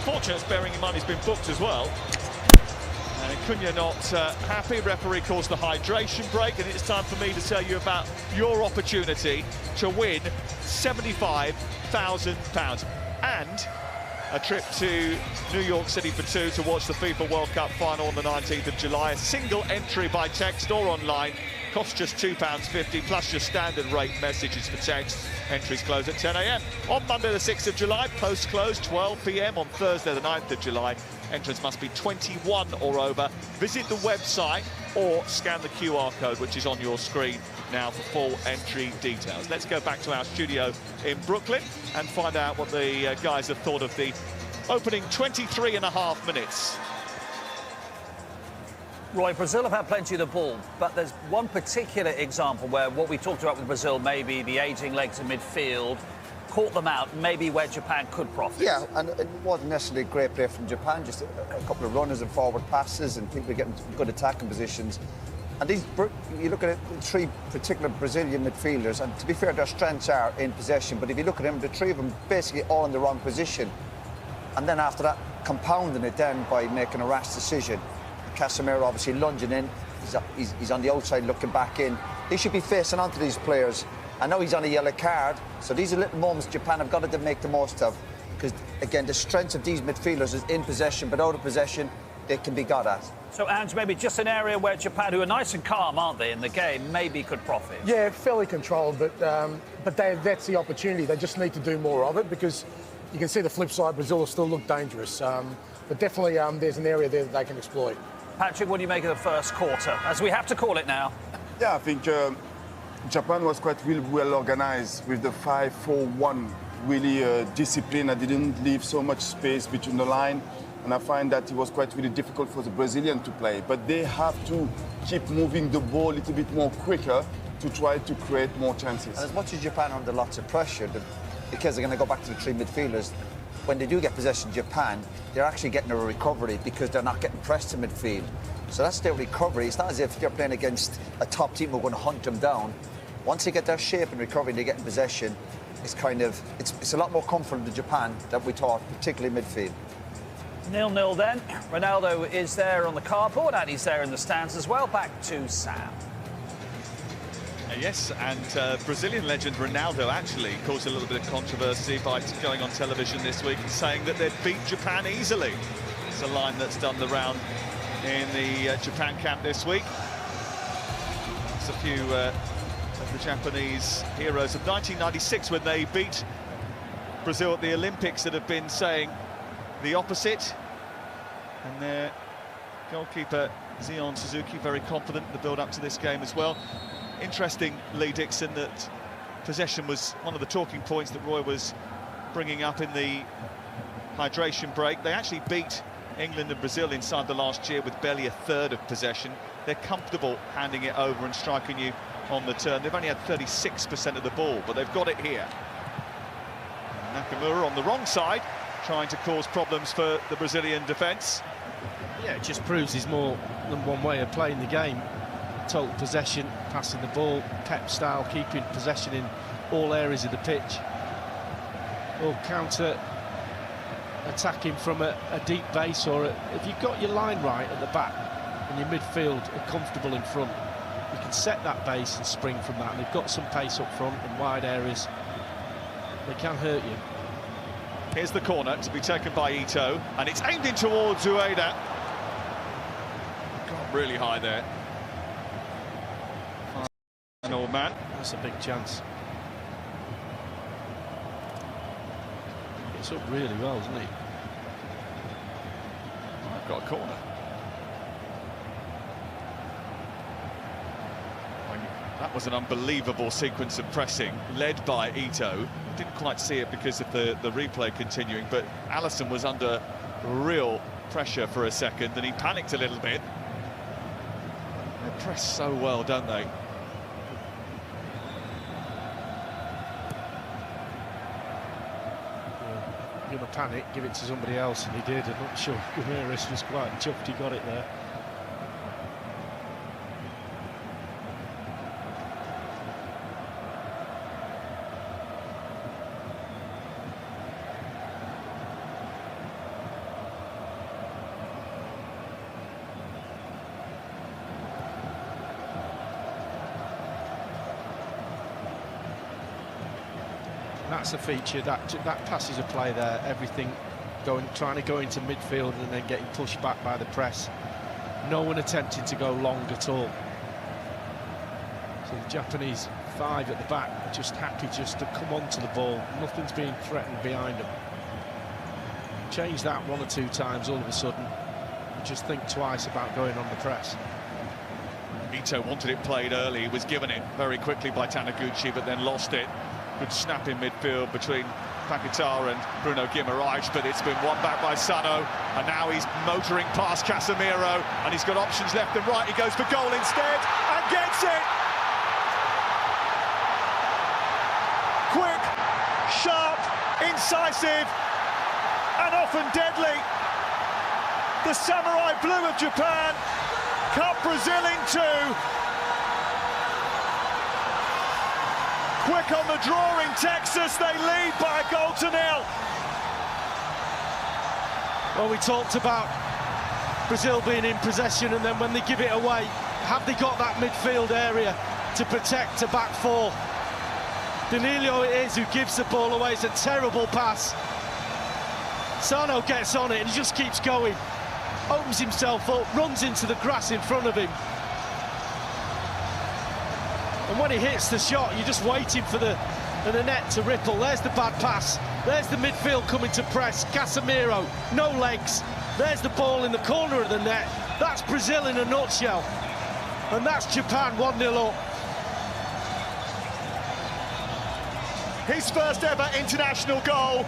unfortunate, bearing in mind he's been booked as well. And Cunha not happy. Referee calls the hydration break, and it's time for me to tell you about your opportunity to win £75,000 and a trip to New York City for two to watch the FIFA World Cup final on the 19th of July. A single entry by text or online. Costs just £2.50 plus your standard rate messages for text. Entries close at 10 AM. On Monday the 6th of July, post close 12 PM. On Thursday the 9th of July, entrants must be 21 or over. Visit the website or scan the QR code which is on your screen now for full entry details. Let's go back to our studio in Brooklyn and find out what the guys have thought of the opening 23.5 minutes. Roy, Brazil have had plenty of the ball, but there's one particular example where what we talked about with Brazil, maybe the ageing legs in midfield, caught them out, maybe where Japan could profit. Yeah, and it wasn't necessarily a great play from Japan, just a couple of runners and forward passes and people getting good attacking positions. And these, you look at it, three particular Brazilian midfielders, and to be fair, their strengths are in possession, but if you look at them, the three of them basically all in the wrong position. And then after that, compounding it then by making a rash decision. Casemiro obviously lunging in, he's on the outside looking back in. He should be facing onto these players. I know he's on a yellow card, so these are little moments Japan have got to make the most of, because again, the strength of these midfielders is in possession, but out of possession, they can be got at. So, Ange, maybe just an area where Japan, who are nice and calm, aren't they, in the game, maybe could profit? Yeah, fairly controlled, but that's the opportunity. They just need to do more of it, because you can see the flip side, Brazil will still look dangerous. But definitely there's an area there that they can exploit. Patrick, what do you make of the first quarter, as we have to call it now? Yeah, I think Japan was quite really well organised with the 5-4-1, really disciplined. I didn't leave so much space between the line, and I find that it was quite really difficult for the Brazilians to play. But they have to keep moving the ball a little bit more quicker to try to create more chances. And as much as Japan are under lots of pressure, because they're going to go back to the three midfielders, when they do get possession, Japan, they're actually getting a recovery because they're not getting pressed in midfield. So that's their recovery. It's not as if they're playing against a top team who are going to hunt them down. Once they get their shape and recovery and they get in possession, it's kind of, it's a lot more comfortable to Japan than we thought, particularly midfield. 0-0 then. Ronaldo is there on the cardboard and he's there in the stands as well. Back to Sam. Yes, and Brazilian legend Ronaldo actually caused a little bit of controversy by going on television this week and saying that they'd beat Japan easily. It's a line that's done the round in the Japan camp this week. There's a few of the Japanese heroes of 1996 when they beat Brazil at the Olympics that have been saying the opposite. And their goalkeeper Zion Suzuki very confident in the build-up to this game as well. Interesting, Lee Dixon, that possession was one of the talking points that Roy was bringing up in the hydration break. They actually beat England and Brazil inside the last year with barely a third of possession. They're comfortable handing it over and striking you on the turn. They've only had 36% of the ball, but they've got it here. Nakamura on the wrong side, trying to cause problems for the Brazilian defence. Yeah, it just proves there's more than one way of playing the game. Total possession, passing the ball, Pep style, keeping possession in all areas of the pitch. Or counter attacking from a deep base, or if you've got your line right at the back and your midfield are comfortable in front, you can set that base and spring from that. And they've got some pace up front in wide areas. They can hurt you. Here's the corner to be taken by Ito, and it's aimed in towards Ueda. Got really high there. An old man. That's a big chance. It's up really well, isn't he? I've got a corner. That was an unbelievable sequence of pressing, led by Ito. Didn't quite see it because of the replay continuing, but Alisson was under real pressure for a second, and he panicked a little bit. They press so well, don't they? You're going to panic, give it to somebody else, and he did. I'm not sure Ramirez was quite chuffed he got it there. that's a feature, that passes a play there, everything trying to go into midfield and then getting pushed back by the press. No one attempting to go long at all. So the Japanese 5 at the back are just happy just to come onto the ball. Nothing's being threatened behind them. Change that 1 or 2 times all of a sudden. And just think twice about going on the press. Ito wanted it played early, was given it very quickly by Taniguchi, but then lost it. Good snap in midfield between Paquetá and Bruno Guimaraes, but it's been won back by Sano, and now he's motoring past Casemiro, and he's got options left and right. He goes for goal instead, and gets it! Quick, sharp, incisive, and often deadly. The Samurai Blue of Japan cut Brazil in 2. Quick on the draw in Texas, they lead by a goal to 0. Well, we talked about Brazil being in possession, and then when they give it away, have they got that midfield area to protect a back 4? Danilo it is who gives the ball away. It's a terrible pass. Sano gets on it and he just keeps going. Opens himself up, runs into the grass in front of him. And when he hits the shot, you're just waiting for the net to ripple. There's the bad pass. There's the midfield coming to press. Casemiro, no legs. There's the ball in the corner of the net. That's Brazil in a nutshell. And that's Japan 1-0 up. His first ever international goal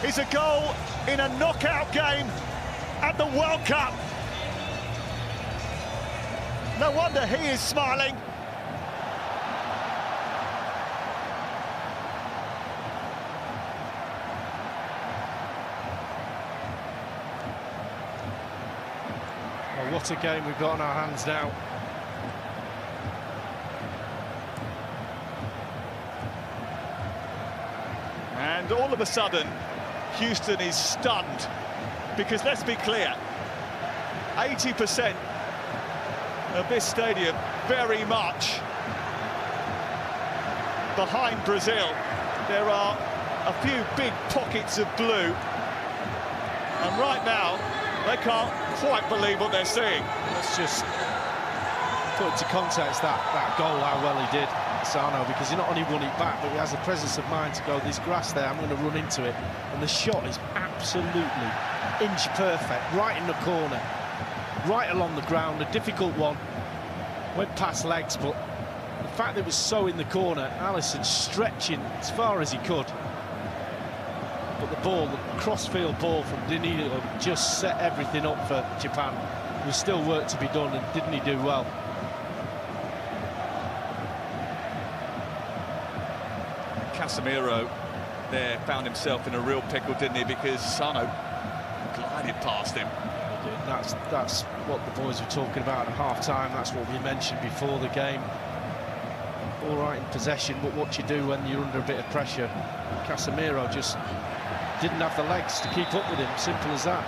is a goal in a knockout game at the World Cup. No wonder he is smiling. Well, what a game we've got on our hands now. And all of a sudden, Houston is stunned, because let's be clear, 80% of this stadium very much behind Brazil. There are a few big pockets of blue, and right now they can't quite believe what they're seeing. Let's just put into context that goal, how well he did, Sano, because he not only won it back, but he has the presence of mind to go, there's grass there, I'm going to run into it. And the shot is absolutely inch perfect, right in the corner, right along the ground, a difficult one. Went past legs, but the fact that it was so in the corner, Alisson stretching as far as he could. But the ball, the cross-field ball from Danilo, just set everything up for Japan. There's still work to be done, and didn't he do well? Casemiro there found himself in a real pickle, didn't he? Because Sano glided past him. That's what the boys were talking about at half-time. That's what we mentioned before the game. All right in possession, but what do you do when you're under a bit of pressure? Casemiro just didn't have the legs to keep up with him. Simple as that.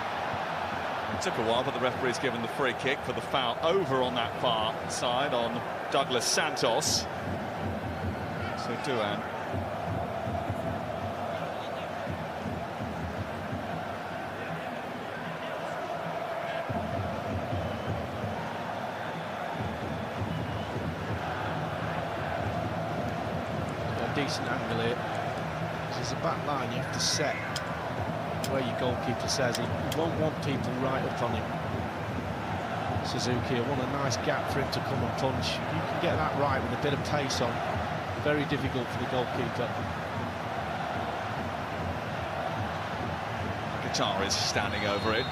It took a while, but the referee's given the free kick for the foul over on that far side on Douglas Santos. So Duan. Decent angle here. There's a back line you have to set where your goalkeeper says he won't want people right up on him. Suzuki, I want a nice gap for him to come and punch. You can get that right with a bit of pace on. Very difficult for the goalkeeper. Qatar is standing over it.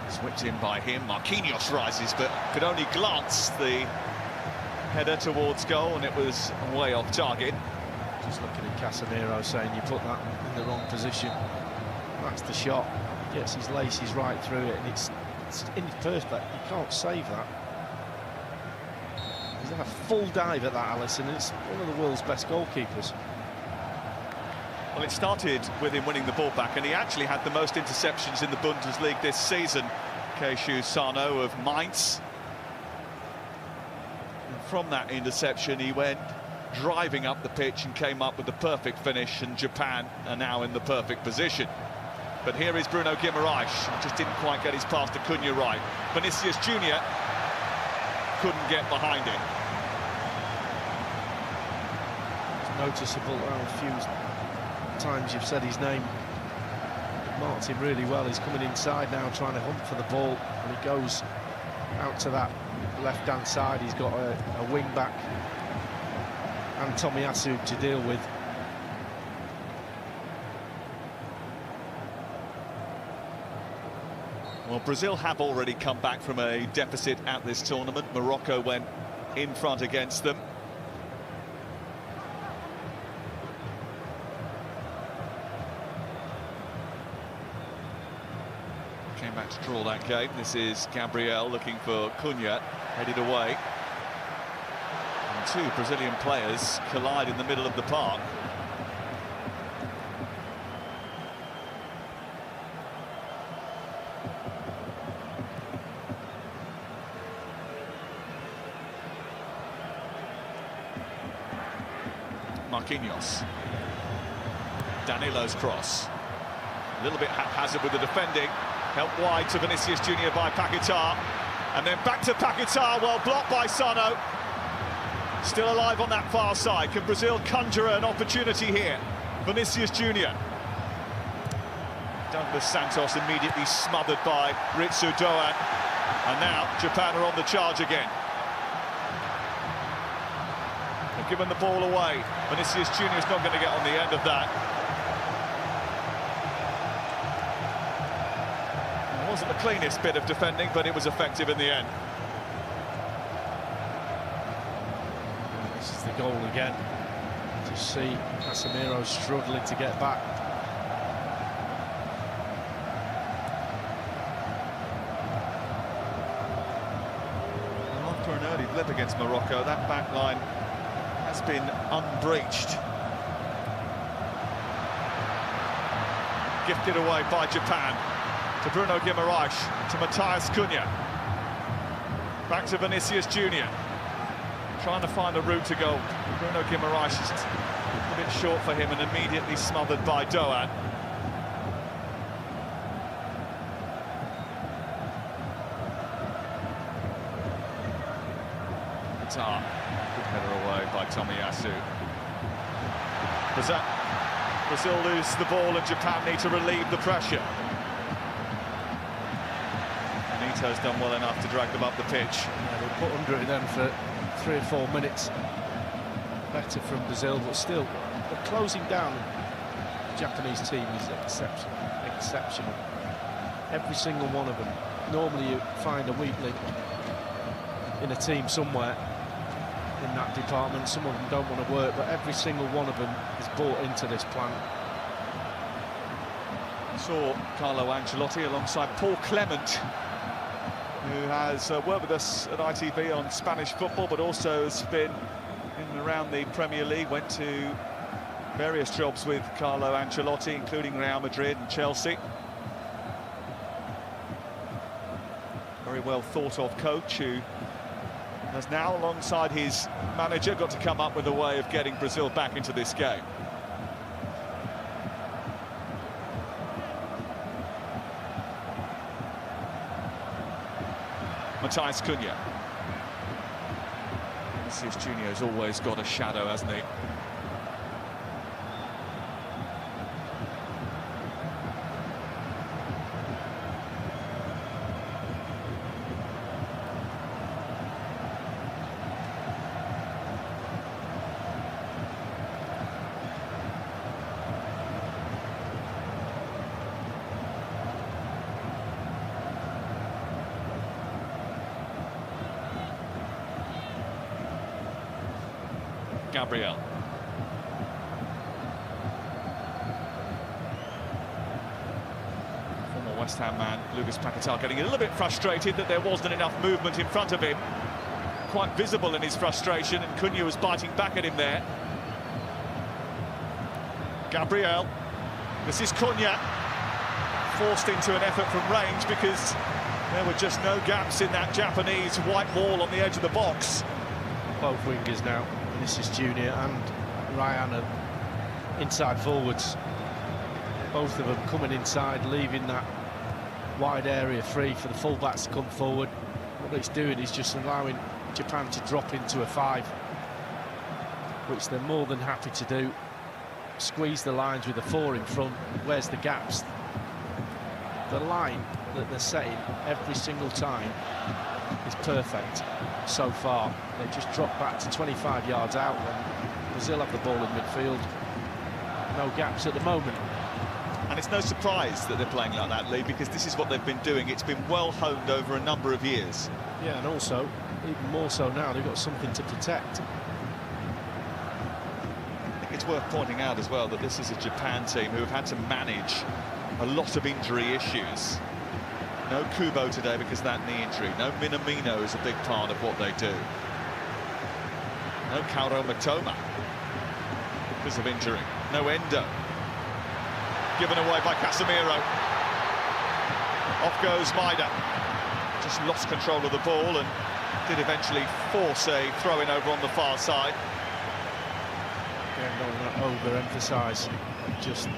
Swept in by him. Marquinhos rises, but could only glance the header towards goal, and it was way off target. Just looking at Casemiro saying you put that in the wrong position. That's the shot. Gets his laces right through it, and it's imperfect. You can't save that. He's had a full dive at that, Alisson, and it's one of the world's best goalkeepers. Well, it started with him winning the ball back, and he actually had the most interceptions in the Bundesliga this season. Keishu Sano of Mainz. From that interception, he went driving up the pitch and came up with the perfect finish, and Japan are now in the perfect position. But here is Bruno Guimaraes, just didn't quite get his pass to Cunha right. Vinicius Junior couldn't get behind it. It's noticeable how a few times you've said his name. Marked him really well. He's coming inside now, trying to hunt for the ball, and he goes out to that left-hand side. He's got a wing-back and Tomiyasu to deal with. Well, Brazil have already come back from a deficit at this tournament. Morocco went in front against them. Came back to draw that game. This is Gabriel looking for Cunha, headed away. And two Brazilian players collide in the middle of the park. Marquinhos. Danilo's cross. A little bit haphazard with the defending. Helped wide to Vinicius Junior by Paquetá. And then back to Paquetá, well blocked by Sano. Still alive on that far side. Can Brazil conjure an opportunity here? Vinicius Junior. Douglas Santos immediately smothered by Ritsu Doan. And now Japan are on the charge again. They've given the ball away. Vinicius Junior's not going to get on the end of that. It wasn't the cleanest bit of defending, but it was effective in the end. This is the goal again. To see Casemiro struggling to get back. And after an early blip against Morocco, that back line has been unbreached. Gifted away by Japan to Bruno Guimaraes, to Matheus Cunha. Back to Vinicius Junior. Trying to find a route to goal. Bruno Guimaraes is a bit short for him and immediately smothered by Doan. Qatar. Good header away by Tomiyasu. Brazil lose the ball and Japan need to relieve the pressure. Nito's done well enough to drag them up the pitch. Yeah, they put under it then for 3 or 4 minutes. Better from Brazil, but still, the closing down the Japanese team is exceptional. Every single one of them. Normally you find a weak link in a team somewhere in that department. Some of them don't want to work, but every single one of them is bought into this plan. Saw Carlo Ancelotti alongside Paul Clement, who has worked with us at ITV on Spanish football, but also has been in and around the Premier League, went to various jobs with Carlo Ancelotti, including Real Madrid and Chelsea. Very well thought of coach who has now, alongside his manager, got to come up with a way of getting Brazil back into this game. Matheus Cunha. Vinicius Junior has always got a shadow, hasn't he? Gabriel. Former West Ham man Lucas Paquetá getting a little bit frustrated that there wasn't enough movement in front of him. Quite visible in his frustration, and Cunha was biting back at him there. Gabriel. This is Cunha. Forced into an effort from range because there were just no gaps in that Japanese white wall on the edge of the box. Both wingers now Vinicius Junior and Ryan are inside forwards. Both of them coming inside, leaving that wide area free for the fullbacks to come forward. What he's doing is just allowing Japan to drop into a 5, which they're more than happy to do. Squeeze the lines with a 4 in front. Where's the gaps? The line that they're setting every single time is perfect so far. They just drop back to 25 yards out when Brazil have the ball in midfield. No gaps at the moment. And it's no surprise that they're playing like that, Lee, because this is what they've been doing. It's been well honed over a number of years. Yeah, and also, even more so now, they've got something to protect. I think it's worth pointing out as well that this is a Japan team who have had to manage a lot of injury issues. No Kubo today because of that knee injury. No Minamino is a big part of what they do. No Kaoru Matoma because of injury. No Endo. Given away by Casemiro. Off goes Maida. Just lost control of the ball and did eventually force a throw-in over on the far side. Yeah, don't want to overemphasise. Just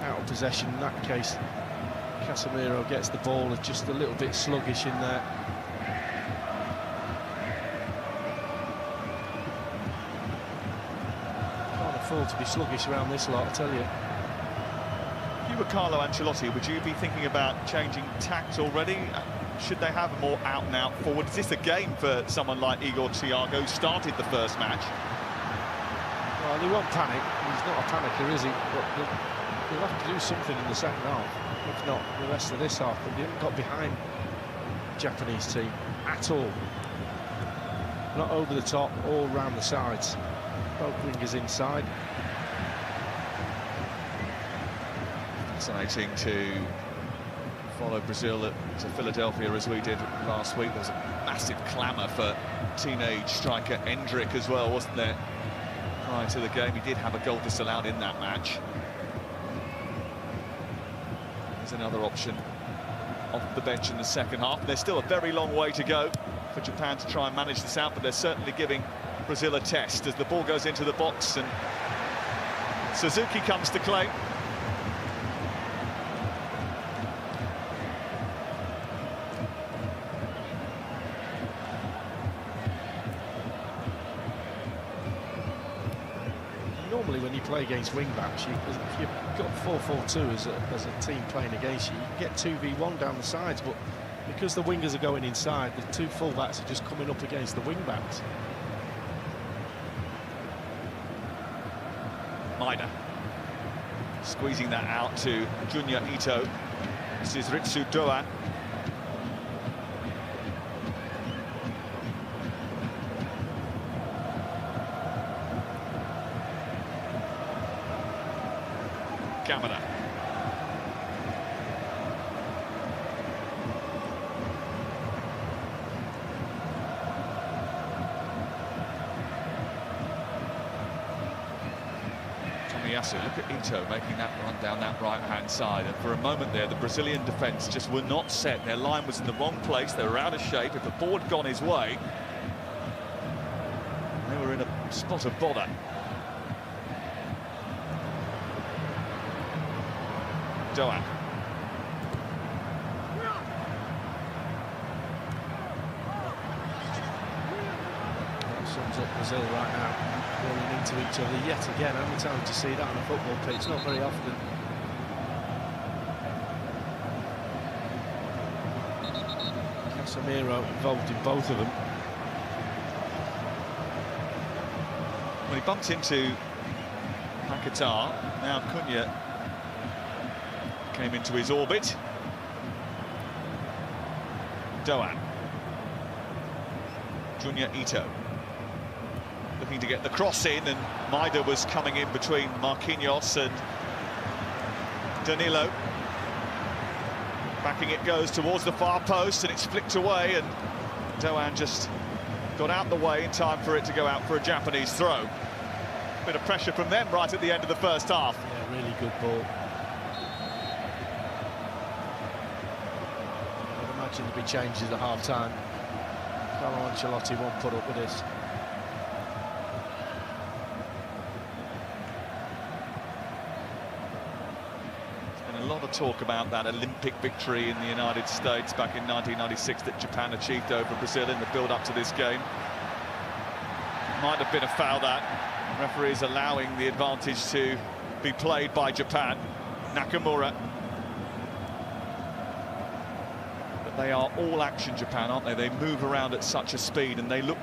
out of possession in that case. Casemiro gets the ball, is just a little bit sluggish in there. Can't afford to be sluggish around this lot, I tell you. If you were Carlo Ancelotti, would you be thinking about changing tact already? Should they have a more out-and-out forward? Is this a game for someone like Igor Thiago, who started the first match? Well, he won't panic. He's not a panicker, is he? But he'll have to do something in the second half. If not, the rest of this half. But they haven't got behind the Japanese team at all. Not over the top, all round the sides. Both wingers inside. Fascinating to follow Brazil to Philadelphia as we did last week. There was a massive clamour for teenage striker Endrick as well, wasn't there? Prior to the game, he did have a goal disallowed in that match. There's another option off the bench in the second half. There's still a very long way to go for Japan to try and manage this out, but they're certainly giving Brazil a test as the ball goes into the box and Suzuki comes to claim. Normally when you play against wing-backs, if you've got 4-4-2 as a team playing against you, you get 2v1 down the sides, but because the wingers are going inside, the two full-backs are just coming up against the wing-backs. Maida squeezing that out to Junya Ito. This is Ritsu Doan. Kamada. Tomiyasu, look at Ito making that run down that right-hand side, and for a moment there the Brazilian defence just were not set. Their line was in the wrong place, they were out of shape. If the ball had gone his way, they were in a spot of bother. Doan. That sums up Brazil right now, running into each other yet again. How many times do you see that on a football pitch? Not very often. Casemiro involved in both of them. Well, he bumped into Paquetá. Now Cunha came into his orbit. Doan. Junya Ito. Looking to get the cross in, and Maida was coming in between Marquinhos and Danilo. Backing it goes towards the far post, and it's flicked away, and Doan just got out the way in time for it to go out for a Japanese throw. Bit of pressure from them right at the end of the first half. Yeah, really good ball. I'd imagine there'll be changes at half-time. Carlo Ancelotti won't put up with this. lot of talk about that Olympic victory in the United States back in 1996 that Japan achieved over Brazil in the build-up to this game. Might have been a foul, that. Referees allowing the advantage to be played by Japan. Nakamura. But they are all action, Japan, aren't they? They move around at such a speed and they look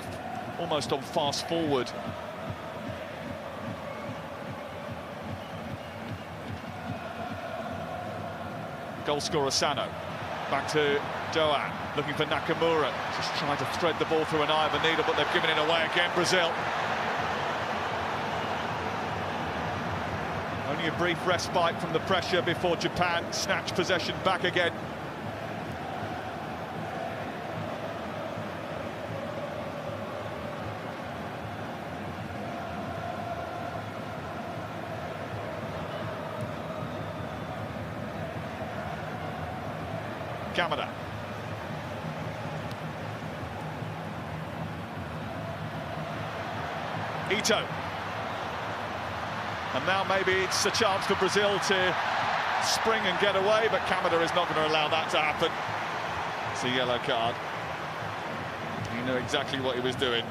almost on fast forward. Goal scorer Sano. Back to Doan, looking for Nakamura. Just trying to thread the ball through an eye of a needle, but they've given it away again, Brazil. Only a brief respite from the pressure before Japan snatch possession back again. Kamada. Ito. And now maybe it's a chance for Brazil to spring and get away, but Kamada is not going to allow that to happen. It's a yellow card. He knew exactly what he was doing.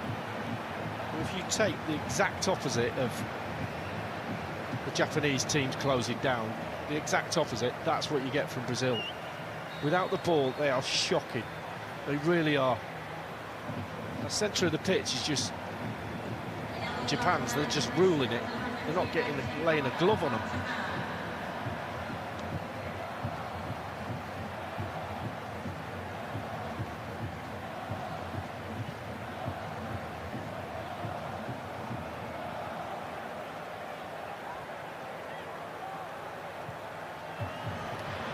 If you take the exact opposite of the Japanese teams closing down, the exact opposite, that's what you get from Brazil. Without the ball, they are shocking. They really are. The centre of the pitch is just Japan's. They're just ruling it. They're not laying a glove on them.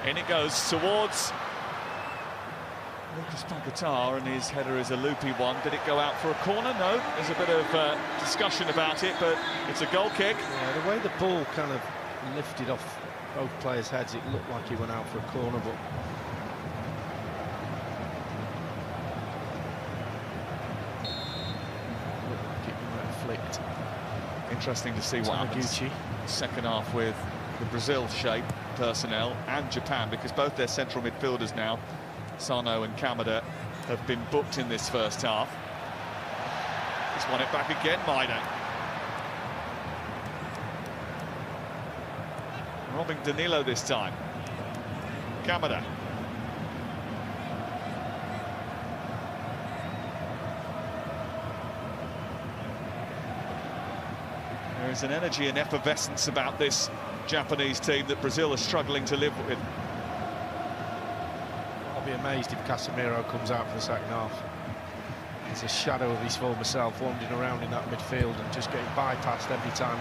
In it goes towards Lucas Paquetá, and his header is a loopy one. Did it go out for a corner? No. There's a bit of discussion about it, but it's a goal kick. Yeah, the way the ball kind of lifted off both players' heads, it looked like he went out for a corner, but looked like it might have flicked. Interesting to see what happens second half with the Brazil shape personnel and Japan, because both their central midfielders now, Sano and Kamada, have been booked in this first half. He's won it back again, Maida. Robbing Danilo this time. Kamada. There is an energy and effervescence about this Japanese team that Brazil are struggling to live with. I'll be amazed if Casemiro comes out for the second half. He's a shadow of his former self, wandering around in that midfield and just getting bypassed every time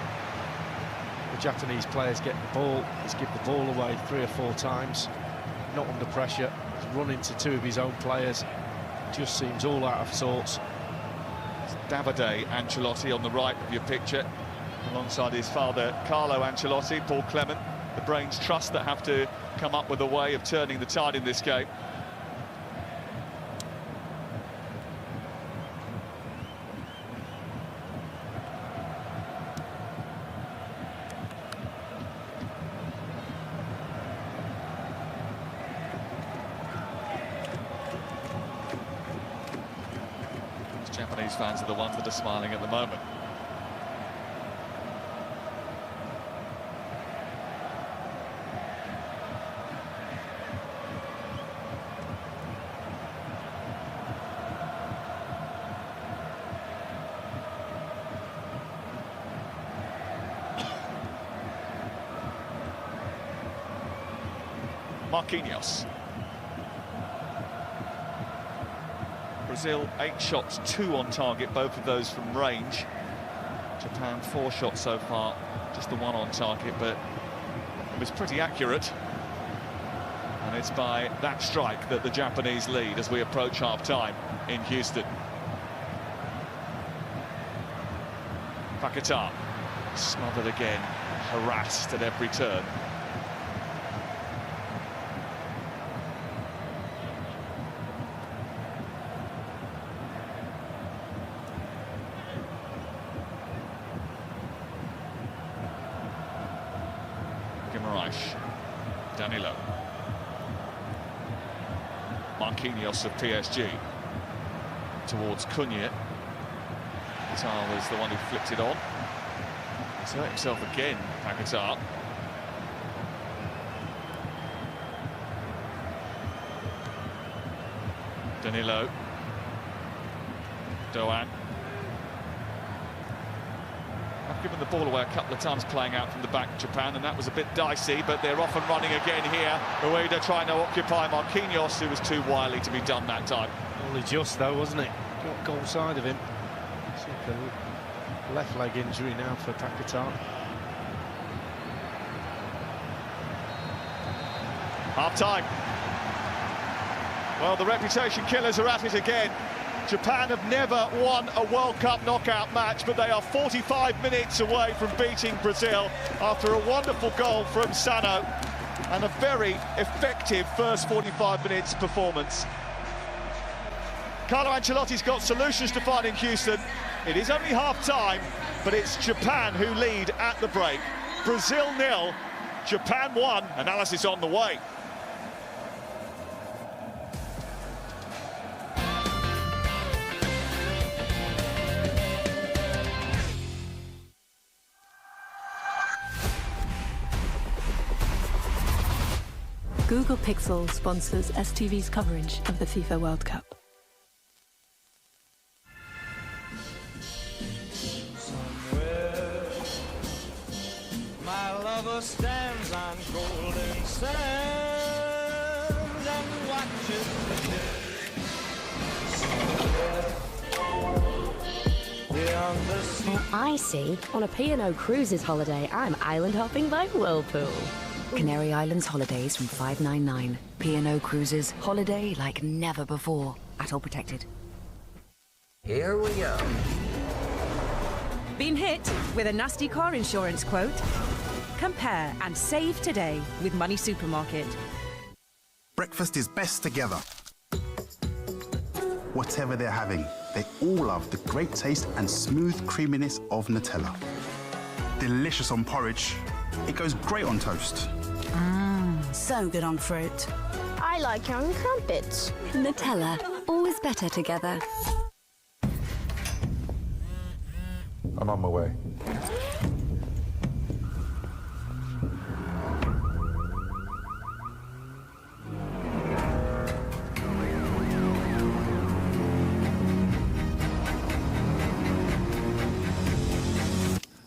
the Japanese players get the ball. He's given the ball away 3 or 4 times, not under pressure. He's run into 2 of his own players. Just seems all out of sorts. It's Davide Ancelotti on the right of your picture, alongside his father, Carlo Ancelotti, Paul Clement, the brains trust that have to come up with a way of turning the tide in this game. These Japanese fans are the ones that are smiling at the moment. Marquinhos. Brazil 8 shots, 2 on target, both of those from range. Japan 4 shots so far, just the 1 on target, but it was pretty accurate. And it's by that strike that the Japanese lead as we approach half-time in Houston. Paquetá smothered again, harassed at every turn. Danilo. Marquinhos of PSG towards Cunha. Paquetá was the one who flicked it on. He's hurt himself again, Paquetá. Danilo. Doan. I've given the ball away a couple of times playing out from the back, Japan, and that was a bit dicey, but they're off and running again here. Ueda trying to occupy Marquinhos, who was too wily to be done that time. Only just, though, wasn't it? Got goal side of him. It's like a left leg injury now for Paquetá. Half-time. Well, the reputation killers are at it again. Japan have never won a World Cup knockout match, but they are 45 minutes away from beating Brazil after a wonderful goal from Sano and a very effective first 45 minutes performance. Carlo Ancelotti's got solutions to find in Houston. It is only half-time, but it's Japan who lead at the break. Brazil 0, Japan 1. Analysis on the way. Google Pixel sponsors STV's coverage of the FIFA World Cup. My lover stands on golden sands and watches the day. I see. On a P&O Cruises holiday, I'm island hopping by Whirlpool. Canary Islands holidays from $599. P&O Cruises, holiday like never before. ATOL protected. Here we go. Been hit with a nasty car insurance quote? Compare and save today with Money Supermarket. Breakfast is best together. Whatever they're having, they all love the great taste and smooth creaminess of Nutella. Delicious on porridge. It goes great on toast. So good on fruit. I like it on crumpets. Nutella, always better together. I'm on my way.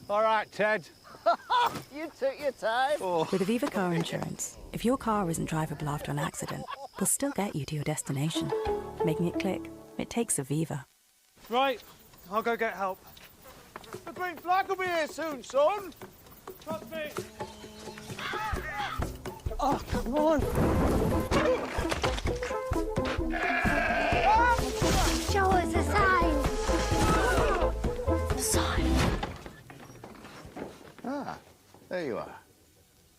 All right, Ted. You took your time. With Aviva Car Insurance, if your car isn't drivable after an accident, we'll still get you to your destination. Making it click, it takes Aviva. Right, I'll go get help. The green flag will be here soon, son. Trust me. Oh, come on. Show us a sign. Ah, there you are.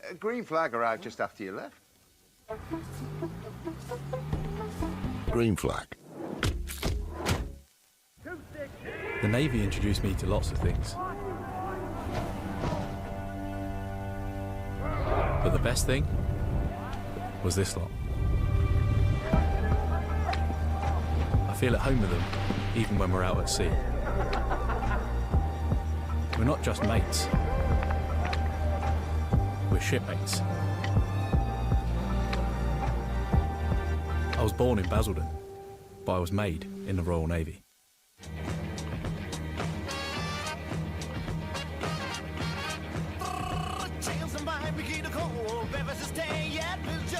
A green flag arrived just after you left. Green flag. The Navy introduced me to lots of things. But the best thing was this lot. I feel at home with them, even when we're out at sea. We're not just mates. We're shipmates. I was born in Basildon, but I was made in the Royal Navy.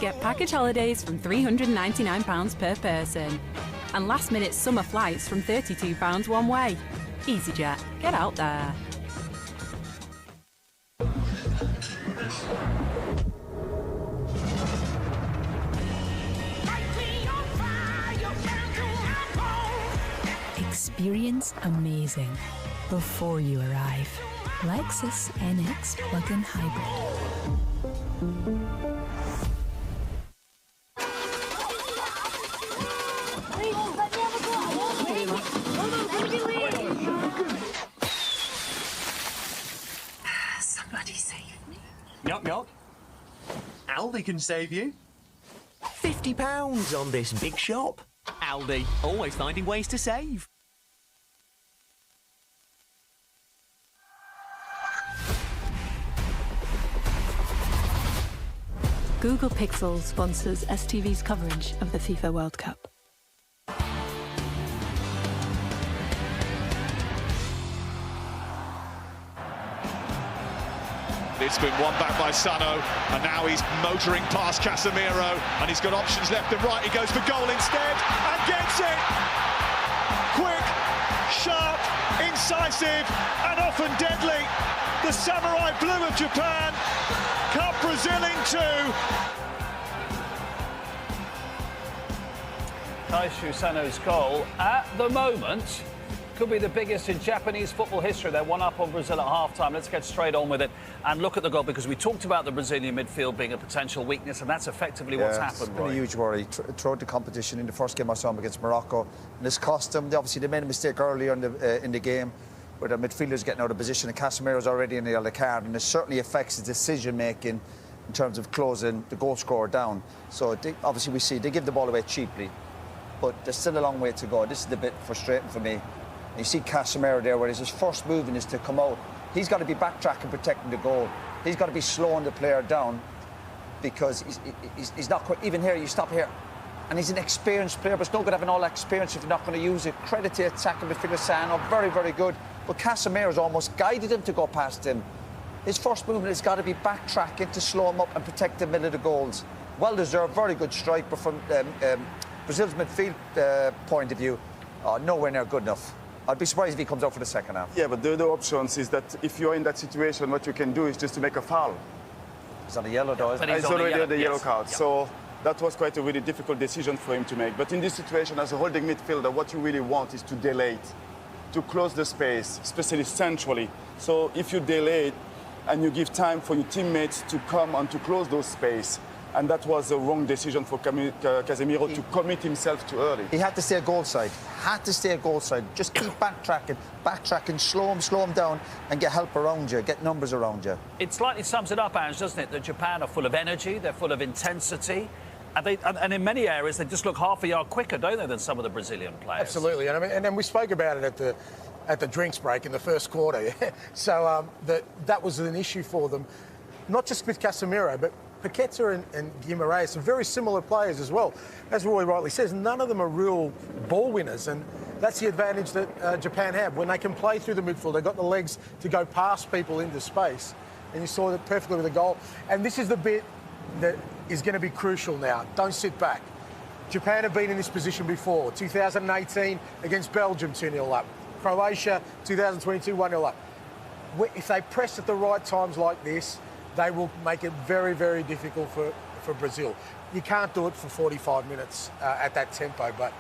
Get package holidays from £399 per person. And last-minute summer flights from £32 one way. EasyJet, get out there. Experience amazing before you arrive. Lexus NX plug-in hybrid. Yup, yup. Aldi can save you. £50 on this big shop. Aldi, always finding ways to save. Google Pixel sponsors STV's coverage of the FIFA World Cup. It's been won back by Sano, and now he's motoring past Casemiro, and he's got options left and right. He goes for goal instead, and gets it! Quick, sharp, incisive, and often deadly. The Samurai Blue of Japan cut Brazil in two. Taishu Sano's goal, at the moment, could be the biggest in Japanese football history. They're one up on Brazil at half-time. Let's get straight on with it and look at the goal, because we talked about the Brazilian midfield being a potential weakness, and that's effectively what's happened. It's been a huge worry throughout the competition. In the first game I saw them against Morocco, and it's cost them. They made a mistake earlier in the game where the midfielders getting out of position, and Casemiro's already in the yellow card, and it certainly affects his decision-making in terms of closing the goal scorer down. So obviously we see they give the ball away cheaply, but there's still a long way to go. This is the bit frustrating for me. And you see Casemiro there, where his first movement is to come out. He's got to be backtracking, protecting the goal. He's got to be slowing the player down, because he's not quite. Even here, you stop here, and he's an experienced player, but it's no good having all that experience if you're not going to use it. Credit to attacking midfielder Sano, very, very good. But Casemiro's almost guided him to go past him. His first movement has got to be backtracking to slow him up and protect the middle of the goals. Well deserved, very good strike, but from Brazil's midfield point of view, nowhere near good enough. I'd be surprised if he comes out for the second half. Yeah, but the other options is that if you're in that situation, what you can do is just to make a foul. He's on a yellow, though, isn't he? He's already on the yellow card. Yep. So that was quite a really difficult decision for him to make. But in this situation, as a holding midfielder, what you really want is to delay it, to close the space, especially centrally. So if you delay it and you give time for your teammates to come and to close those space, and that was a wrong decision for Casemiro to commit himself too early. He had to stay goal side. Had to stay goal side. Just keep backtracking, slow him down, and get help around you, get numbers around you. It slightly sums it up, Ange, doesn't it? That Japan are full of energy, they're full of intensity, and in many areas they just look half a yard quicker, don't they, than some of the Brazilian players? Absolutely, and then we spoke about it at the drinks break in the first quarter. So that was an issue for them, not just with Casemiro, but Paqueta and Guimaraes are very similar players as well. As Roy rightly says, none of them are real ball winners, and that's the advantage that Japan have. When they can play through the midfield, they've got the legs to go past people into space, and you saw that perfectly with the goal. And this is the bit that is going to be crucial now. Don't sit back. Japan have been in this position before. 2018 against Belgium, 2-0 up. Croatia, 2022, 1-0 up. If they press at the right times like this, they will make it very, very difficult for Brazil. You can't do it for 45 minutes at that tempo. But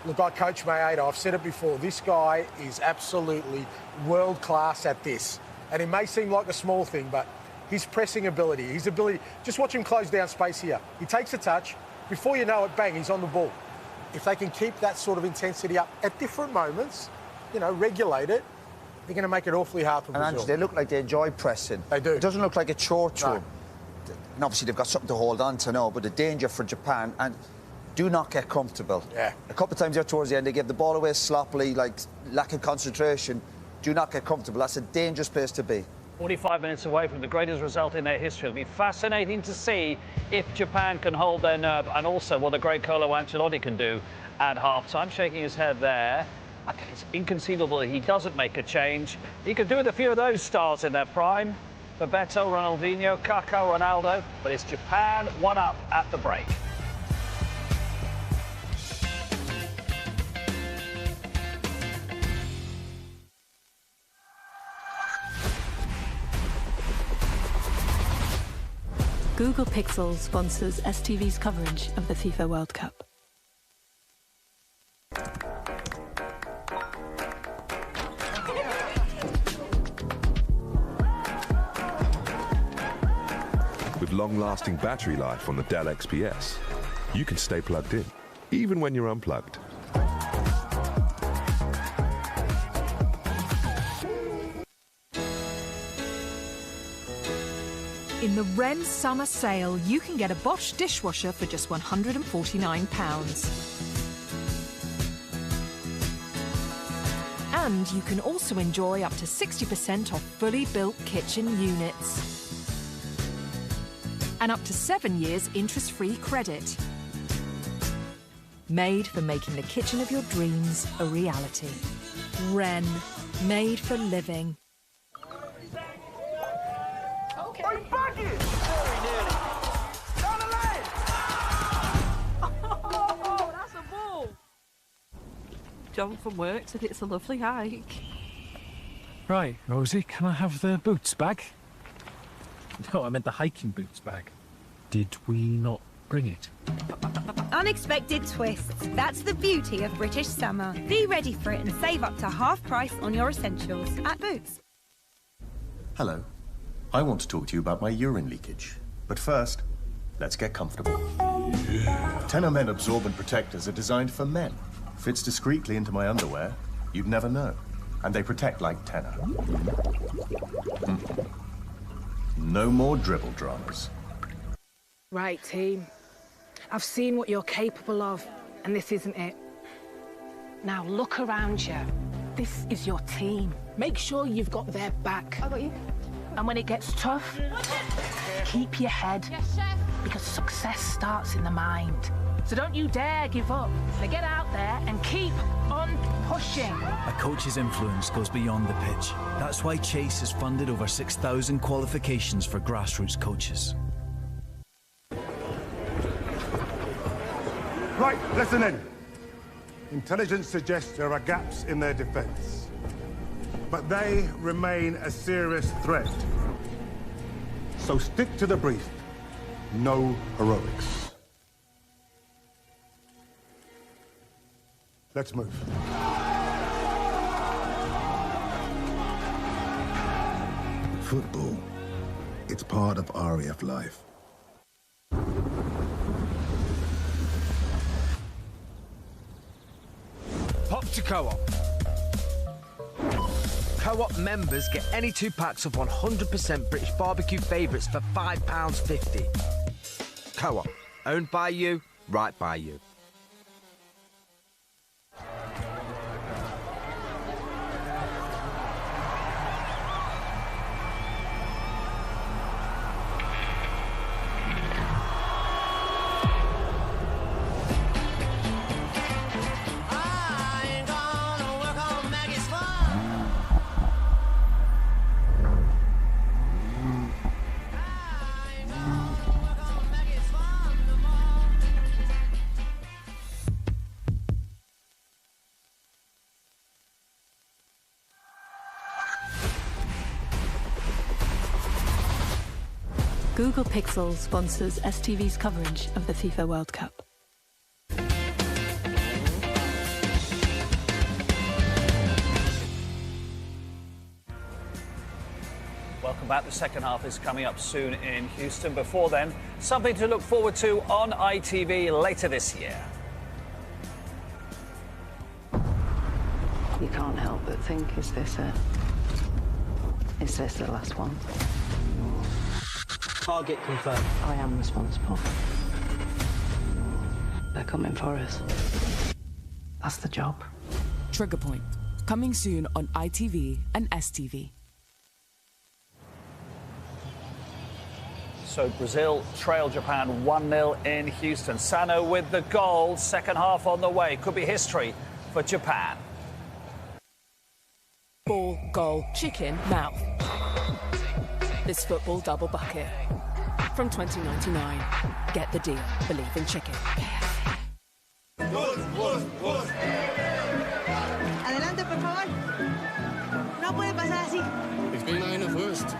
look, I coach Maeda. I've said it before. This guy is absolutely world class at this. And it may seem like a small thing, but his pressing ability, his ability, just watch him close down space here. He takes a touch. Before you know it, bang, he's on the ball. If they can keep that sort of intensity up at different moments, regulate it, they're going to make it awfully hard for Brazil. And they look like they enjoy pressing. They do. It doesn't look like a chore to them. And obviously they've got something to hold on to now, but the danger for Japan, and do not get comfortable. Yeah. A couple of times there towards the end, they give the ball away sloppily, like lack of concentration. Do not get comfortable. That's a dangerous place to be. 45 minutes away from the greatest result in their history. It'll be fascinating to see if Japan can hold their nerve, and also what the great Carlo Ancelotti can do at half-time. Shaking his head there. It's inconceivable that he doesn't make a change. He could do with a few of those stars in their prime. Bebeto, Ronaldinho, Kaká, Ronaldo. But it's Japan 1-up at the break. Google Pixel sponsors STV's coverage of the FIFA World Cup. With long-lasting battery life on the Dell XPS, you can stay plugged in, even when you're unplugged. In the Wren Summer Sale, you can get a Bosch dishwasher for just £149. And you can also enjoy up to 60% off fully built kitchen units. And up to 7 years interest-free credit. Made for making the kitchen of your dreams a reality. Wren, made for living. Okay. Oh, bucket! Very nearly. Down the lane! Oh, that's a ball! John from work said it's a lovely hike. Right, Rosie, can I have the boots bag? No, I meant the hiking boots bag. Did we not bring it? Unexpected twists. That's the beauty of British summer. Be ready for it and save up to half price on your essentials at Boots. Hello. I want to talk to you about my urine leakage. But first, let's get comfortable. Tenor Men absorbent protectors are designed for men. Fits discreetly into my underwear. You'd never know. And they protect like Tenor. No more dribble dramas. Right, team. I've seen what you're capable of, and this isn't it. Now look around you. This is your team. Make sure you've got their back. I got you. And when it gets tough, keep your head. Yes, chef. Because success starts in the mind. So don't you dare give up. Now get out there and keep on pushing. A coach's influence goes beyond the pitch. That's why Chase has funded over 6,000 qualifications for grassroots coaches. Right, listen in. Intelligence suggests there are gaps in their defense. But they remain a serious threat. So stick to the brief. No heroics. Let's move. Football. It's part of RAF life. Pop to Co-op. Co-op members get any 2 packs of 100% British barbecue favourites for £5.50. Co-op. Owned by you, right by you. Google Pixel sponsors STV's coverage of the FIFA World Cup. Welcome back. The second half is coming up soon in Houston. Before then, something to look forward to on ITV later this year. You can't help but think, is this it? Is this the last one? Target confirmed. I am responsible. They're coming for us. That's the job. Trigger Point, coming soon on ITV and STV. So Brazil trail Japan 1-0 in Houston. Sano with the goal. Second half on the way. Could be history for Japan. Ball, goal, chicken, mouth. This football double bucket. From 2099. Get the deal. Believe in chicken. Adelante, por favor. No puede pasar así. Ich will eine Wurst.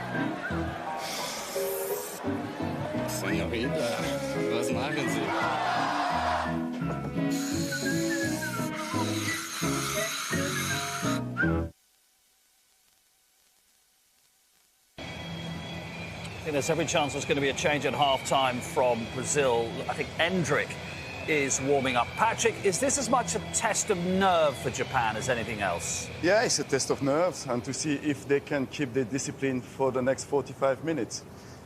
Señorita, was machen Sie? I think there's every chance there's going to be a change at half-time from Brazil. I think Endrick is warming up. Patrick, is this as much a test of nerve for Japan as anything else? Yeah, it's a test of nerves and to see if they can keep the discipline for the next 45 minutes.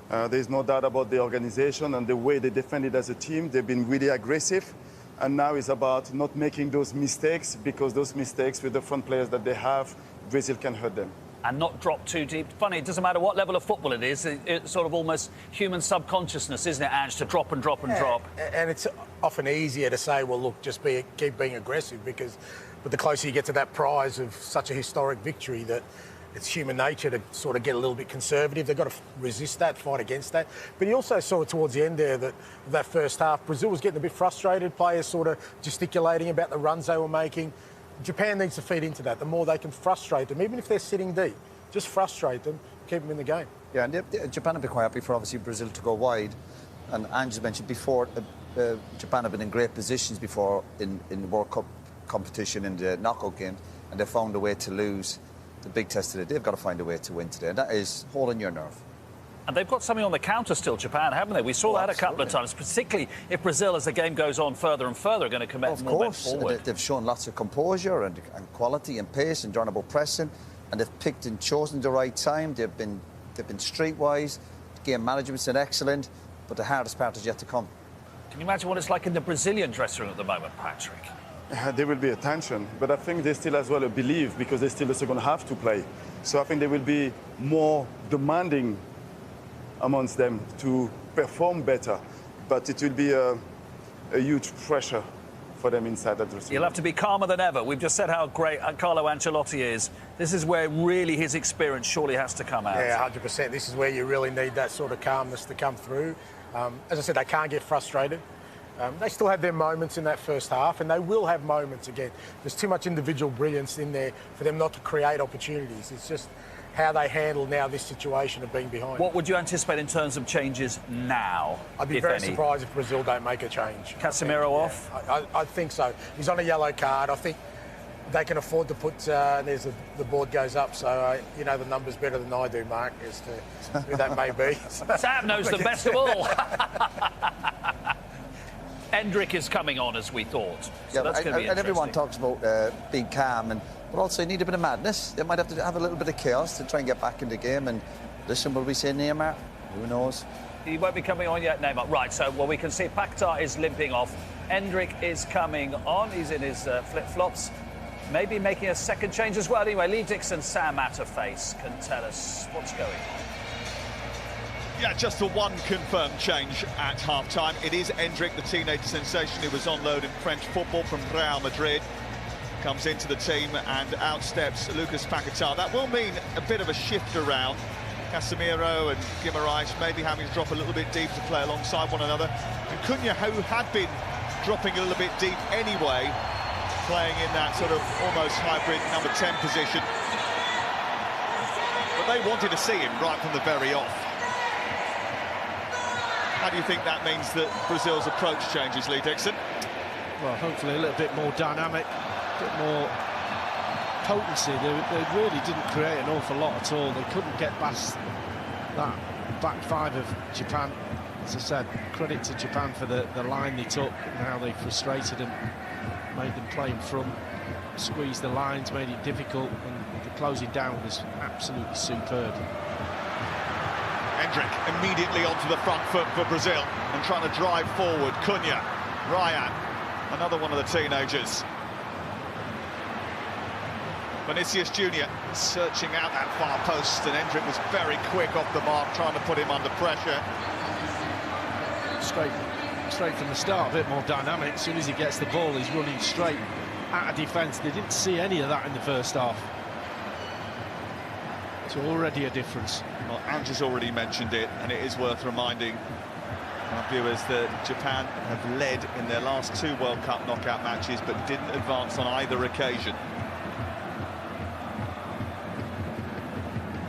There's no doubt about the organization and the way they defended as a team. They've been really aggressive. And now it's about not making those mistakes, because those mistakes with the front players that they have, Brazil can hurt them. And not drop too deep. Funny, it doesn't matter what level of football it is. It's sort of almost human subconsciousness, isn't it, Ange, to drop and drop and drop. And it's often easier to say, well, look, just keep being aggressive, but the closer you get to that prize of such a historic victory, that it's human nature to sort of get a little bit conservative. They've got to resist that, fight against that. But you also saw towards the end there that first half, Brazil was getting a bit frustrated, players sort of gesticulating about the runs they were making. Japan needs to feed into that. The more they can frustrate them, even if they're sitting deep, just frustrate them, keep them in the game. Yeah, and Japan have been quite happy for obviously Brazil to go wide. And Ange mentioned before, Japan have been in great positions before in the World Cup competition in the knockout game, and they found a way to lose the big test today. They've got to find a way to win today, and that is holding your nerve. And they've got something on the counter still, Japan, haven't they? We saw that a couple of times, particularly if Brazil, as the game goes on further and further, are going to commit more men forward. They've shown lots of composure and quality and pace and durable pressing, and they've picked and chosen the right time. They've been streetwise. Game management's been excellent, but the hardest part is yet to come. Can you imagine what it's like in the Brazilian dressing room at the moment, Patrick? There will be a tension, but I think they still as well believe, because they still the second half to play. So I think they will be more demanding amongst them to perform better, but it will be a huge pressure for them inside that dressing room. You'll have to be calmer than ever. We've just said how great Carlo Ancelotti is. This is where really his experience surely has to come out. Yeah, 100%. This is where you really need that sort of calmness to come through. As I said, they can't get frustrated. They still have their moments in that first half, and they will have moments again. There's too much individual brilliance in there for them not to create opportunities. It's just how they handle now this situation of being behind. What would you anticipate in terms of changes now? I'd be very surprised if Brazil don't make a change. Casemiro off? I think so. He's on a yellow card. I think they can afford to put, the board goes up, so you know the numbers better than I do, Mark, as to who that may be. Sam knows the best of all. Endrick is coming on as we thought. So that's going to be interesting. And everyone talks about being calm, but also you need a bit of madness. They might have to have a little bit of chaos to try and get back in the game. And listen, will we say Neymar? Who knows? He won't be coming on yet, Neymar. Right, so we can see Paquetá is limping off. Endrick is coming on. He's in his flip-flops. Maybe making a second change as well. Anyway, Lee Dixon, Sam Matterface can tell us what's going on. Yeah, just the one confirmed change at half-time. It is Endrick, the teenage sensation who was on loan in French football from Real Madrid. Comes into the team and out steps Lucas Paquetá. That will mean a bit of a shift around. Casemiro and Guimaraes maybe having to drop a little bit deep to play alongside one another. And Cunha, who had been dropping a little bit deep anyway, playing in that sort of almost hybrid number 10 position. But they wanted to see him right from the very off. How do you think that means that Brazil's approach changes, Lee Dixon? Well, hopefully a little bit more dynamic, a bit more potency. They really didn't create an awful lot at all. They couldn't get past that back five of Japan. As I said, credit to Japan for the line they took and how they frustrated them, made them play in front, squeezed the lines, made it difficult, and the closing down was absolutely superb. Endrick immediately onto the front foot for Brazil and trying to drive forward. Cunha, Ryan, another one of the teenagers. Vinicius Junior searching out that far post, and Endrick was very quick off the mark, trying to put him under pressure. Straight from the start, a bit more dynamic. As soon as he gets the ball, he's running straight at a defence. They didn't see any of that in the first half. It's already a difference. Well, Ange has already mentioned it, and it is worth reminding our viewers that Japan have led in their last two World Cup knockout matches, but didn't advance on either occasion.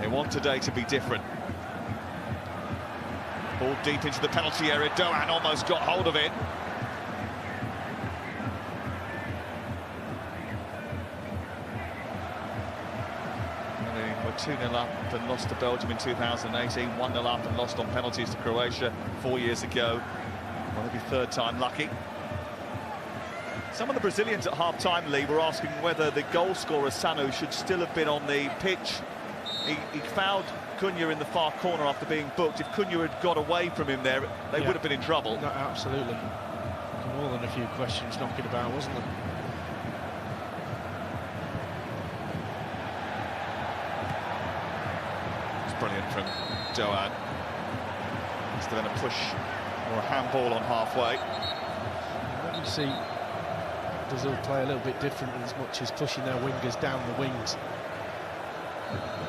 They want today to be different. Ball deep into the penalty area. Doan almost got hold of it. They were 2-0 up and lost to Belgium in 2018, 1-0 up and lost on penalties to Croatia 4 years ago. Well, maybe third time lucky. Some of the Brazilians at half-time, Lee, were asking whether the goal scorer, Sanu, should still have been on the pitch. He fouled Cunha in the far corner after being booked. If Cunha had got away from him there, they would have been in trouble. No, absolutely. More than a few questions knocking about, wasn't there? It's brilliant from Doan. Is there then a push or a handball on halfway? What you see Brazil play a little bit different as much as pushing their wingers down the wings.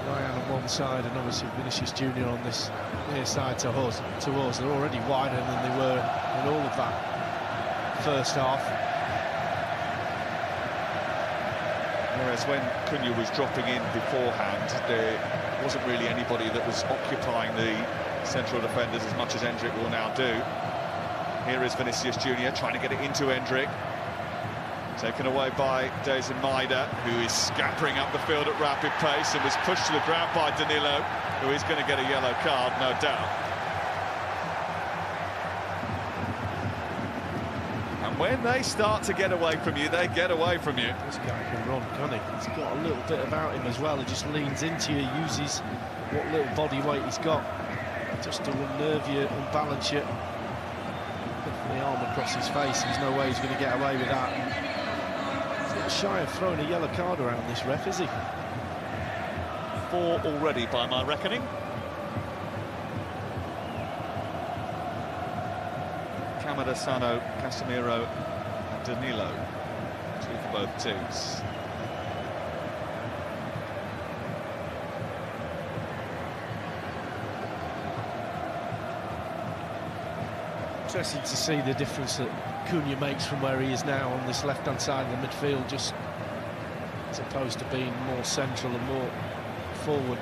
Ryan on one side and obviously Vinicius Junior on this near side to us. They're already wider than they were in all of that first half. Whereas when Cunha was dropping in beforehand, there wasn't really anybody that was occupying the central defenders as much as Endrick will now do. Here is Vinicius Junior trying to get it into Endrick. Taken away by Dazen Maida, who is scampering up the field at rapid pace and was pushed to the ground by Danilo, who is going to get a yellow card, no doubt. And when they start to get away from you, they get away from you. This guy can run, can't he? He's got a little bit about him as well. He just leans into you, uses what little body weight he's got just to unnerve you and balance you. Put the arm across his face, there's no way he's going to get away with that. Shy of throwing a yellow card around this ref, is he? 4 already by my reckoning. Kamada, Sano, Casemiro and Danilo, 2 for both teams. Interesting to see the difference that Cunha makes from where he is now on this left-hand side of the midfield, just as opposed to being more central and more forward.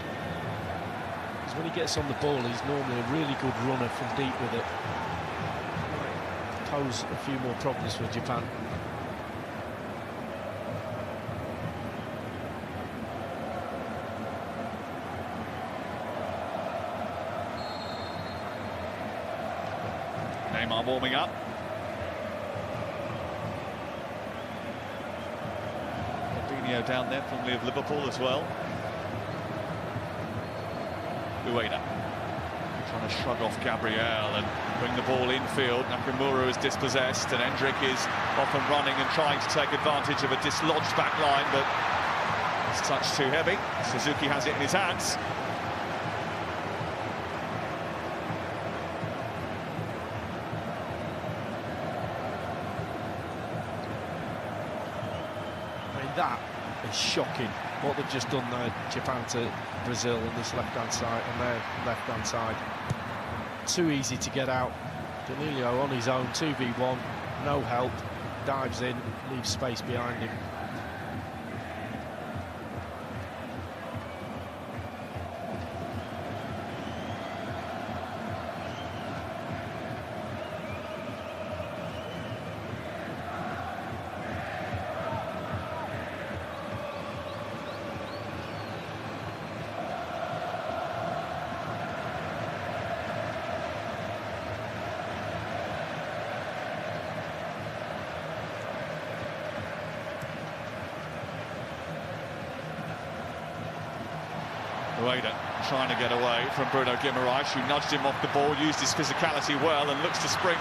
Because when he gets on the ball, he's normally a really good runner from deep with it. Might pose a few more problems for Japan. Neymar warming up. Fabinho down there, formerly of Liverpool as well. Ueda trying to shrug off Gabriel and bring the ball infield. Nakamura is dispossessed and Endrick is off and running and trying to take advantage of a dislodged back line, but it's touch too heavy. Suzuki has it in his hands. That is shocking, what they've just done there, Japan to Brazil on this left-hand side, on their left-hand side. Too easy to get out. Danilo on his own, 2v1, no help, dives in, leaves space behind him. Ueda trying to get away from Bruno Guimaraes, who nudged him off the ball, used his physicality well and looks to spring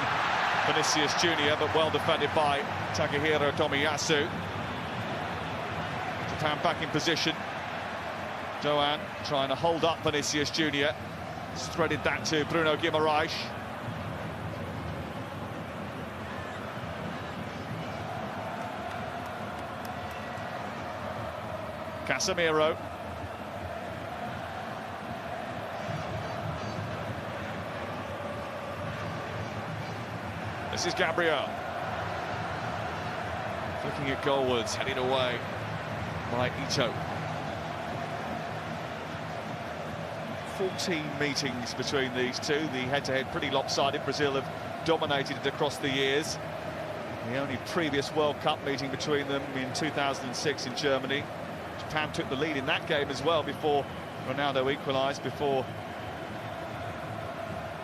Vinicius Junior, but well defended by Takehiro Tomiyasu. Japan back in position. Doan trying to hold up Vinicius Junior. He's threaded that to Bruno Guimaraes. Casemiro. This is Gabriel. Looking at goalwards, headed away by Ito. 14 meetings between these two. The head-to-head pretty lopsided. Brazil have dominated it across the years. The only previous World Cup meeting between them in 2006 in Germany. Japan took the lead in that game as well before Ronaldo equalised before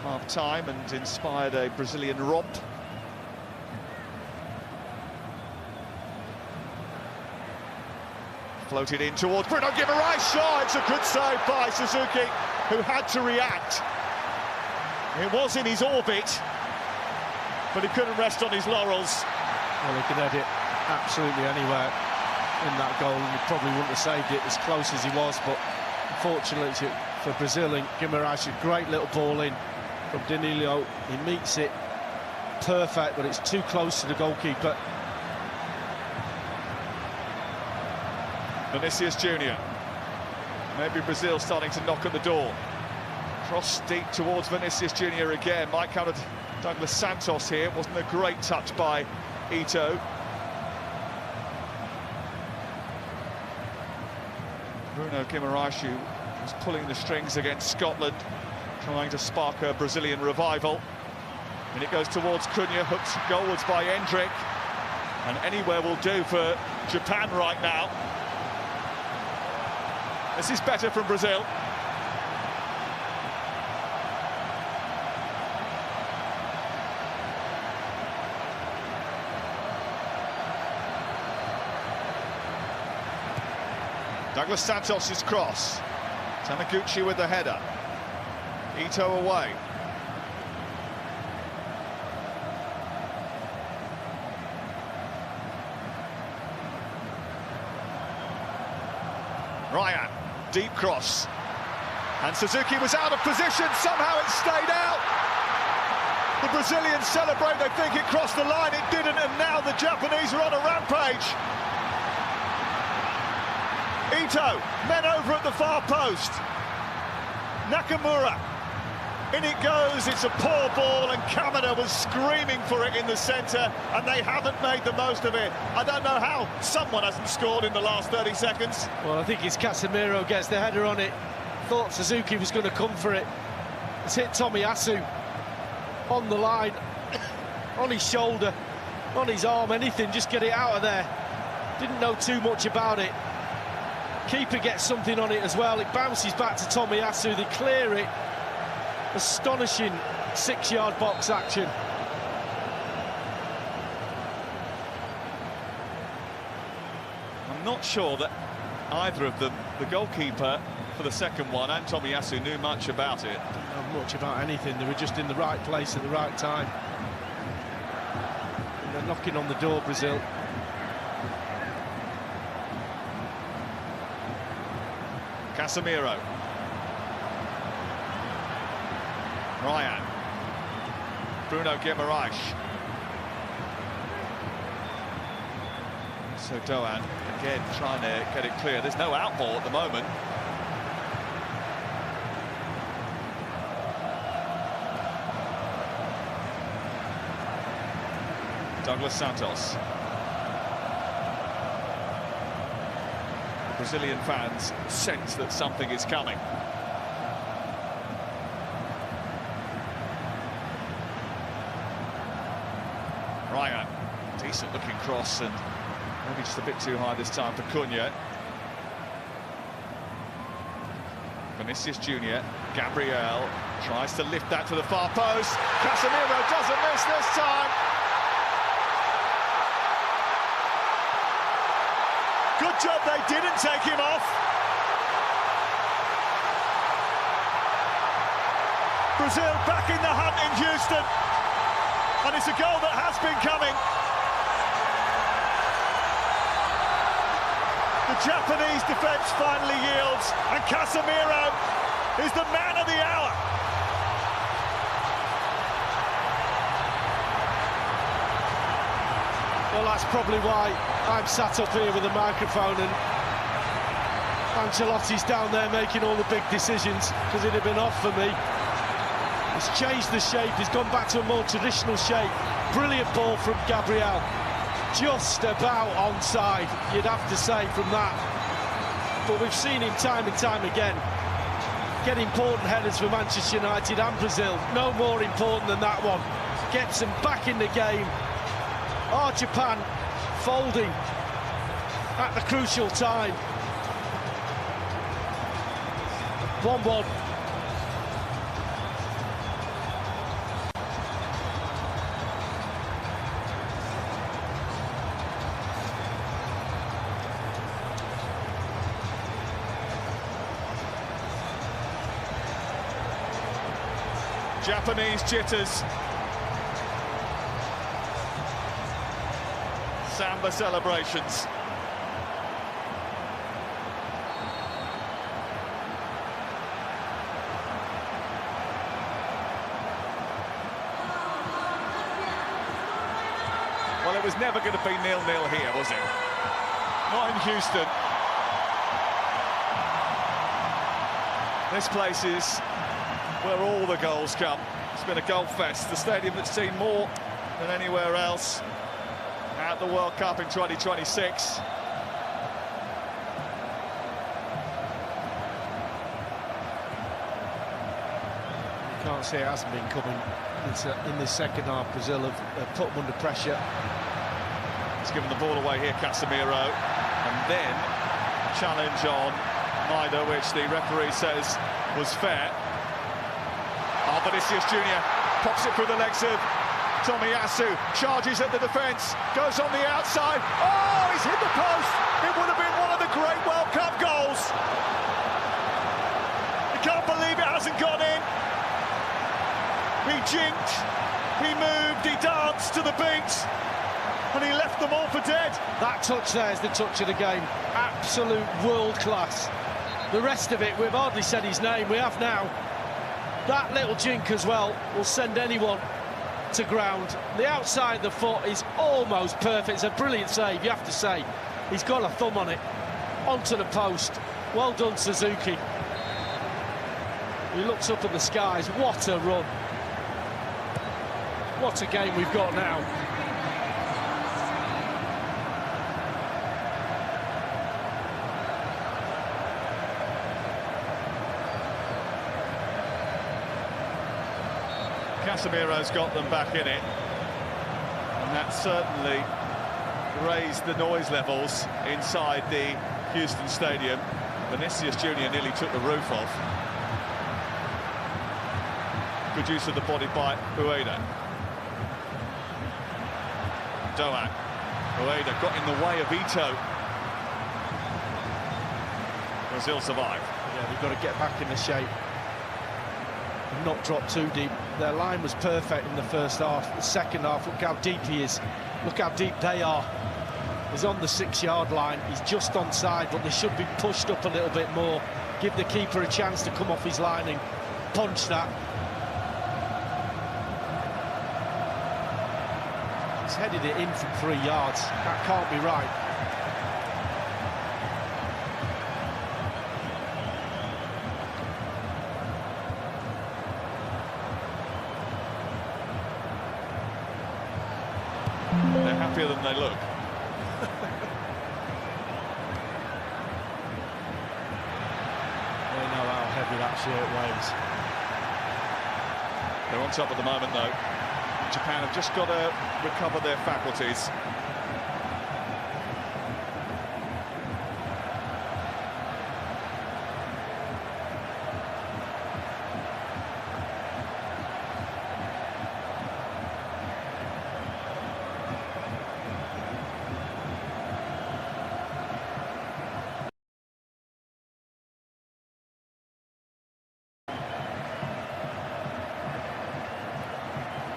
half-time and inspired a Brazilian romp. Floated in towards Bruno Guimaraes. Oh, it's a good save by Suzuki. who had to react. It was in his orbit, but he couldn't rest on his laurels. Well, he could head it absolutely anywhere in that goal, and he probably wouldn't have saved it as close as he was, but unfortunately for Brazil, and Guimarães, a great little ball in from Danilo. He meets it perfect, but it's too close to the goalkeeper. Vinicius Junior. Maybe Brazil starting to knock at the door. Cross deep towards Vinicius Junior again. Might counter Douglas Santos here. Wasn't a great touch by Ito. Bruno Guimarães was pulling the strings against Scotland, trying to spark a Brazilian revival. And it goes towards Cunha, hooked goalwards by Endrick. And anywhere will do for Japan right now. This is better from Brazil. Douglas Santos' cross. Taniguchi with the header. Ito away. Ryan, deep cross. And Suzuki was out of position, somehow it stayed out. The Brazilians celebrate, they think it crossed the line, it didn't, and now the Japanese are on a rampage. Ito, men over at the far post. Nakamura, in it goes, it's a poor ball, and Kamada was screaming for it in the centre, and they haven't made the most of it. I don't know how someone hasn't scored in the last 30 seconds. Well, I think it's Casemiro gets the header on it. Thought Suzuki was going to come for it. It's hit Tomiyasu on the line, on his shoulder, on his arm, anything, just get it out of there. Didn't know too much about it. Keeper gets something on it as well. It bounces back to Tomiyasu, they clear it. Astonishing 6-yard box action. I'm not sure that either of them, the goalkeeper for the second one and Tomiyasu, knew much about it. Don't know much about anything. They were just in the right place at the right time. And they're knocking on the door, Brazil. Casemiro. Ryan. Bruno Guimarães. So Doan again trying to get it clear. There's no out ball at the moment. Douglas Santos. Brazilian fans sense that something is coming. Ryan, decent looking cross, and maybe just a bit too high this time for Cunha. Vinicius Junior, Gabriel tries to lift that to the far post. Casemiro doesn't miss this time. Good job they didn't take him off. Brazil back in the hunt in Houston. And it's a goal that has been coming. The Japanese defence finally yields, and Casemiro is the man of the hour. Well, that's probably why I'm sat up here with a microphone and Ancelotti's down there making all the big decisions, because it'd have been off for me. He's changed the shape, he's gone back to a more traditional shape. Brilliant ball from Gabriel. Just about onside, you'd have to say, from that. But we've seen him time and time again get important headers for Manchester United and Brazil. No more important than that one. Gets them back in the game. Oh, Japan folding at the crucial time. 1-1. Japanese jitters. Samba celebrations. Well, it was never going to be 0-0 here, was it? Not in Houston. This place is where all the goals come. It's been a goal fest, the stadium that's seen more than anywhere else at the World Cup in 2026. You can't say it hasn't been coming. In this second half, Brazil have put them under pressure. He's given the ball away here, Casemiro, and then a challenge on Maida, which the referee says was fair. Vinicius Junior pops it through the legs of Tomiyasu, charges at the defence, goes on the outside. Oh, he's hit the post! It would have been one of the great World Cup goals. You can't believe it hasn't gone in. He jinked, he moved, he danced to the beat, and he left them all for dead. That touch there is the touch of the game. Absolute world class. The rest of it, we've hardly said his name, we have now. That little jink as well will send anyone to ground. The outside of the foot is almost perfect. It's a brilliant save, you have to say. He's got a thumb on it. Onto the post. Well done, Suzuki. He looks up at the skies. What a run. What a game we've got now. Casemiro's got them back in it, and that certainly raised the noise levels inside the Houston Stadium. Vinicius Junior nearly took the roof off. Good use of the body by Ueda. Doan. Ueda got in the way of Ito. Brazil survive. Yeah, they've got to get back in the shape. Not drop too deep. Their line was perfect in the first half. The second half, look how deep he is. Look how deep they are. He's on the 6-yard line. He's just onside, but they should be pushed up a little bit more. Give the keeper a chance to come off his line and punch that. He's headed it in from 3 yards. That can't be right. They're happier than they look. They know how heavy that shirt weighs. They're on top at the moment, though. Japan have just got to recover their faculties.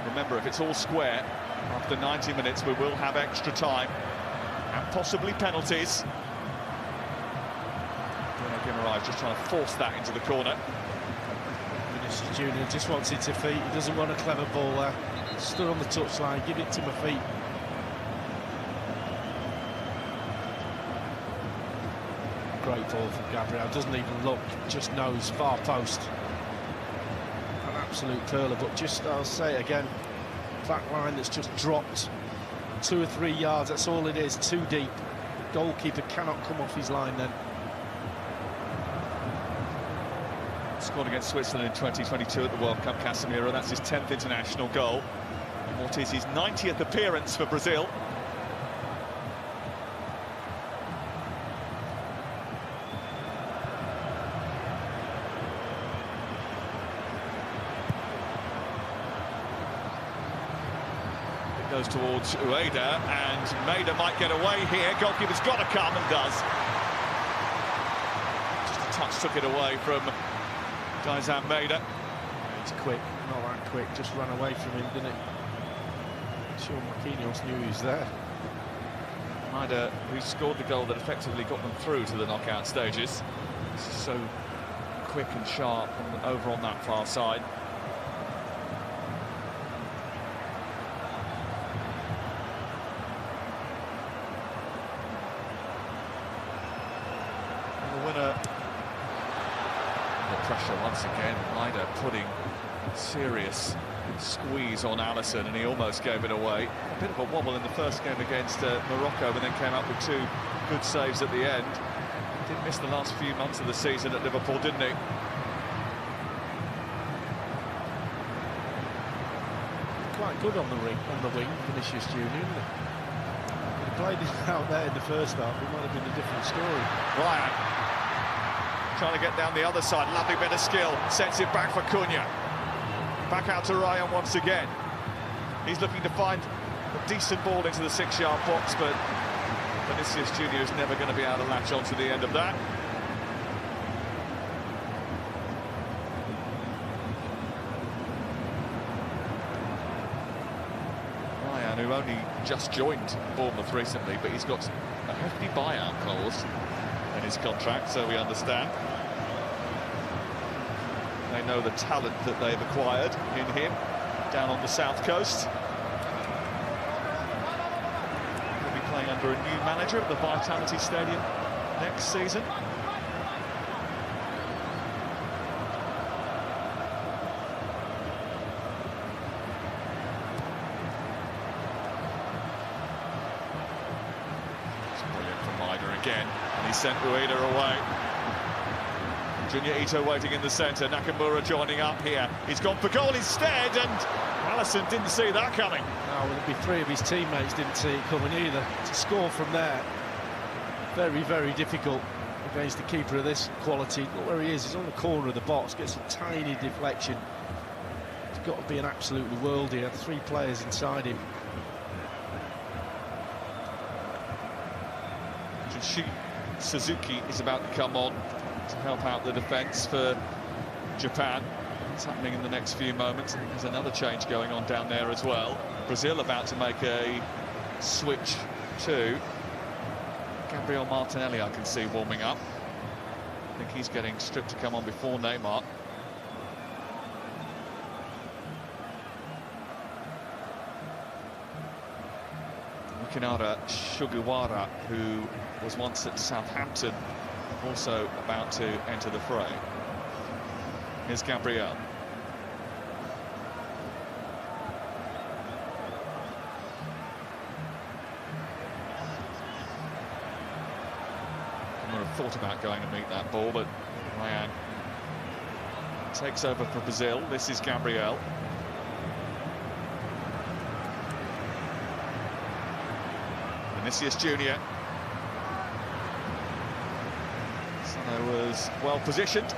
Remember, if it's all square, after 90 minutes we will have extra time and possibly penalties. Guimaraes just trying to force that into the corner. Vinicius Junior just wants it to feet. He doesn't want a clever ball there. Stood on the touchline, give it to my feet. Great ball from Gabriel. Doesn't even look, just knows far post. An absolute curler, but just, I'll say it again, back line that's just dropped 2 or 3 yards, that's all it is, too deep. Goalkeeper cannot come off his line then. Scored against Switzerland in 2022 at the World Cup, Casemiro. That's his 10th international goal. And what is his 90th appearance for Brazil. Goes towards Ueda, and Maida might get away here. Goalkeeper's got to come, and does. Just a touch took it away from Daizan Maida. It's quick, not that quick, just ran away from him, didn't it? Sure, Marquinhos knew he was there. Maida, who scored the goal that effectively got them through to the knockout stages. This is so quick and sharp over on that far side. And the winner, the pressure once again, Maida putting serious squeeze on Alisson, and he almost gave it away. A bit of a wobble in the first game against Morocco, but then came up with 2 good saves at the end. Did miss the last few months of the season at Liverpool, didn't he? Quite good on the wing, Vinicius Junior, isn't it? If he played it out there in the first half, it might have been a different story. Ryan trying to get down the other side, lovely bit of skill, sends it back for Cunha. Back out to Ryan once again. He's looking to find a decent ball into the 6-yard box, but Vinicius Junior is never going to be able to latch on to the end of that. Ryan, who only just joined Bournemouth recently, but he's got a hefty buyout clause in his contract, so we understand. They know the talent that they've acquired in him down on the south coast. He'll be playing under a new manager at the Vitality Stadium next season. It's brilliant from Maida again, and he sent Rueda away. Junior Ito waiting in the centre, Nakamura joining up here. He's gone for goal instead, and Alisson didn't see that coming. No, well, it'd be 3 of his teammates didn't see it coming either. To score from there, very, very difficult against the keeper of this quality. Look where he is, he's on the corner of the box, gets a tiny deflection. He's got to be an absolutely worldie. He had 3 players inside him. Suzuki is about to come on to help out the defence for Japan. It's happening in the next few moments. There's another change going on down there as well. Brazil about to make a switch too. Gabriel Martinelli I can see warming up. I think he's getting stripped to come on before Neymar. Yukinara Sugawara, who was once at Southampton, also about to enter the fray. Here's Gabriel. I would have thought about going and meet that ball, but Ryan takes over for Brazil. This is Gabriel. Vinicius Junior. Was well positioned.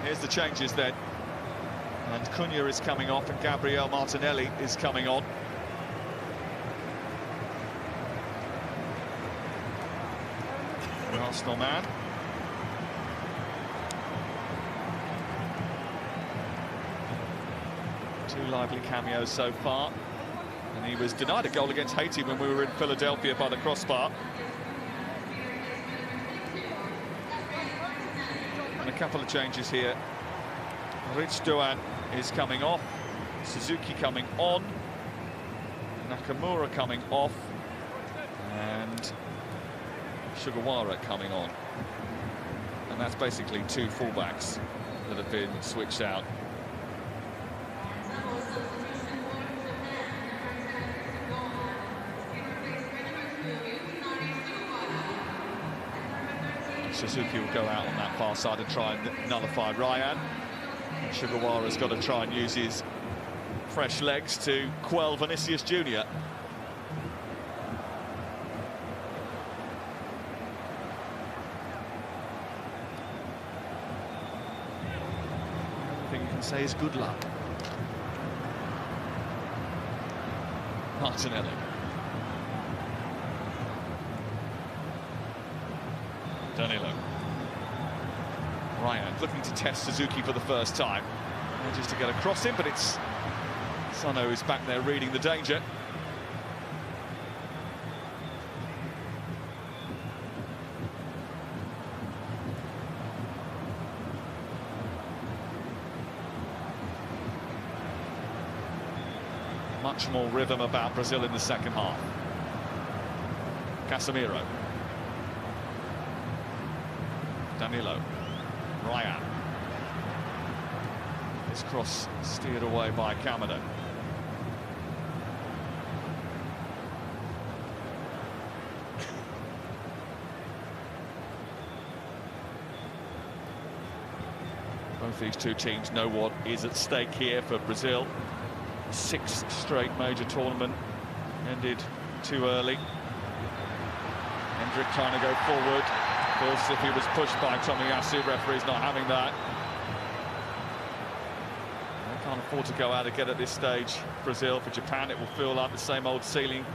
Here's the changes then, and Cunha is coming off and Gabriel Martinelli is coming on. The Arsenal man. Two lively cameos so far, and he was denied a goal against Haiti when we were in Philadelphia by the crossbar. And a couple of changes here. Rich Doan is coming off, Suzuki coming on, Nakamura coming off, and Sugawara coming on. And that's basically 2 fullbacks that have been switched out. Suzuki will go out on that far side and try and nullify Ryan. And Sugawara's got to try and use his fresh legs to quell Vinicius Junior. The only thing you can say is good luck. Martinelli. Danilo. Ryan looking to test Suzuki for the first time. Manages to get across him, but it's Sano who's back there reading the danger. Much more rhythm about Brazil in the second half. Casemiro. Danilo. Ryan. This cross steered away by Kamada. Both these two teams know what is at stake here for Brazil. 6th straight major tournament ended too early. Hendrick trying to go forward. Feels as if he was pushed by Tomiyasu. Referee's not having that. They can't afford to go out again at this stage. Brazil, for Japan, it will feel like the same old ceiling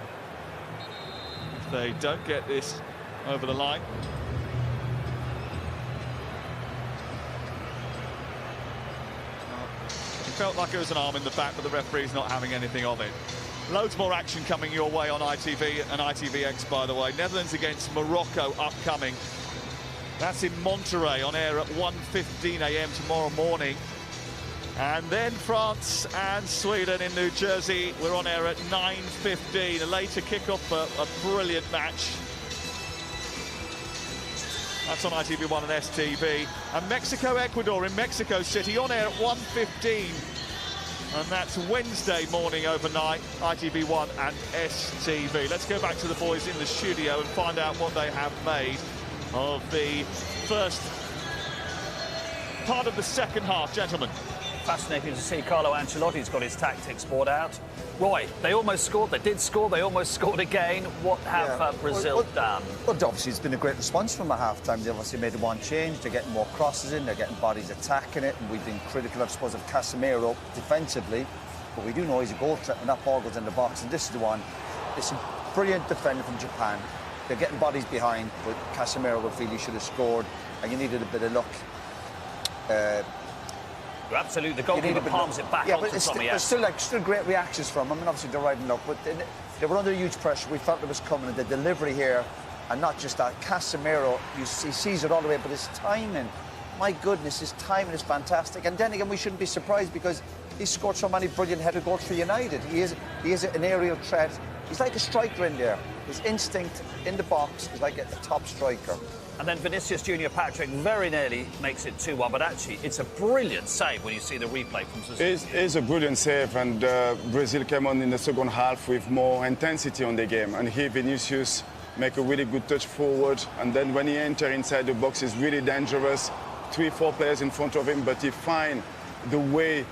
if they don't get this over the line. Felt like it was an arm in the back, but the referee's not having anything of it. Loads more action coming your way on ITV and ITVX, by the way. Netherlands against Morocco upcoming. That's in Monterrey, on air at 1:15 a.m. tomorrow morning. And then France and Sweden in New Jersey. We're on air at 9:15. A later kickoff for a brilliant match. That's on ITV1 and STV. And Mexico-Ecuador in Mexico City on air at 1:15. And that's Wednesday morning overnight, ITV1 and STV. Let's go back to the boys in the studio and find out what they have made of the first part of the second half, gentlemen. Fascinating to see Carlo Ancelotti's got his tactics brought out. Roy, they almost scored, they did score, they almost scored again. What have Brazil done? Well, obviously it's been a great response from at half-time. They obviously made one change, they're getting more crosses in, they're getting bodies attacking it, and we've been critical, I suppose, of Casemiro defensively, but we do know he's a goal threat when that ball goes in the box, and this is the one. It's a brilliant defender from Japan. They're getting bodies behind, but Casemiro will feel he should have scored, and you needed a bit of luck. Absolutely, the goalkeeper palms it back onto Tommy. But still great reactions from him, and obviously they're riding luck. But they were under huge pressure. We felt it was coming, and the delivery here, and not just that. Casemiro, he sees it all the way, but his timing, my goodness, his timing is fantastic. And then again, we shouldn't be surprised because he scored so many brilliant header goals for United. He is an aerial threat. He's like a striker in there. His instinct in the box is like a top striker. And then Vinicius Junior Patrick very nearly makes it 2-1, but actually it's a brilliant save when you see the replay from Suzuki. It's a brilliant save, and Brazil came on in the second half with more intensity on the game, and here Vinicius make a really good touch forward, and then when he enters inside the box, he's really dangerous. 3-4 players in front of him, but he finds the way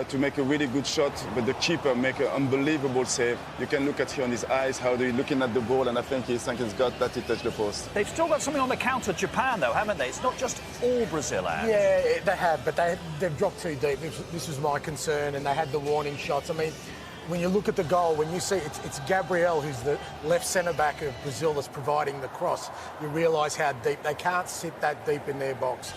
to make a really good shot, but the keeper make an unbelievable save. You can look at here on his eyes how they're looking at the ball, and I think he's got that he touched the post. They've still got something on the counter, Japan, though, haven't they? It's not just all Brazil out. Yeah, they have, but they've dropped too deep. This was my concern, and they had the warning shots. I mean, when you look at the goal, when you see it's Gabriel who's the left centre-back of Brazil that's providing the cross, you realise how deep. They can't sit that deep in their box.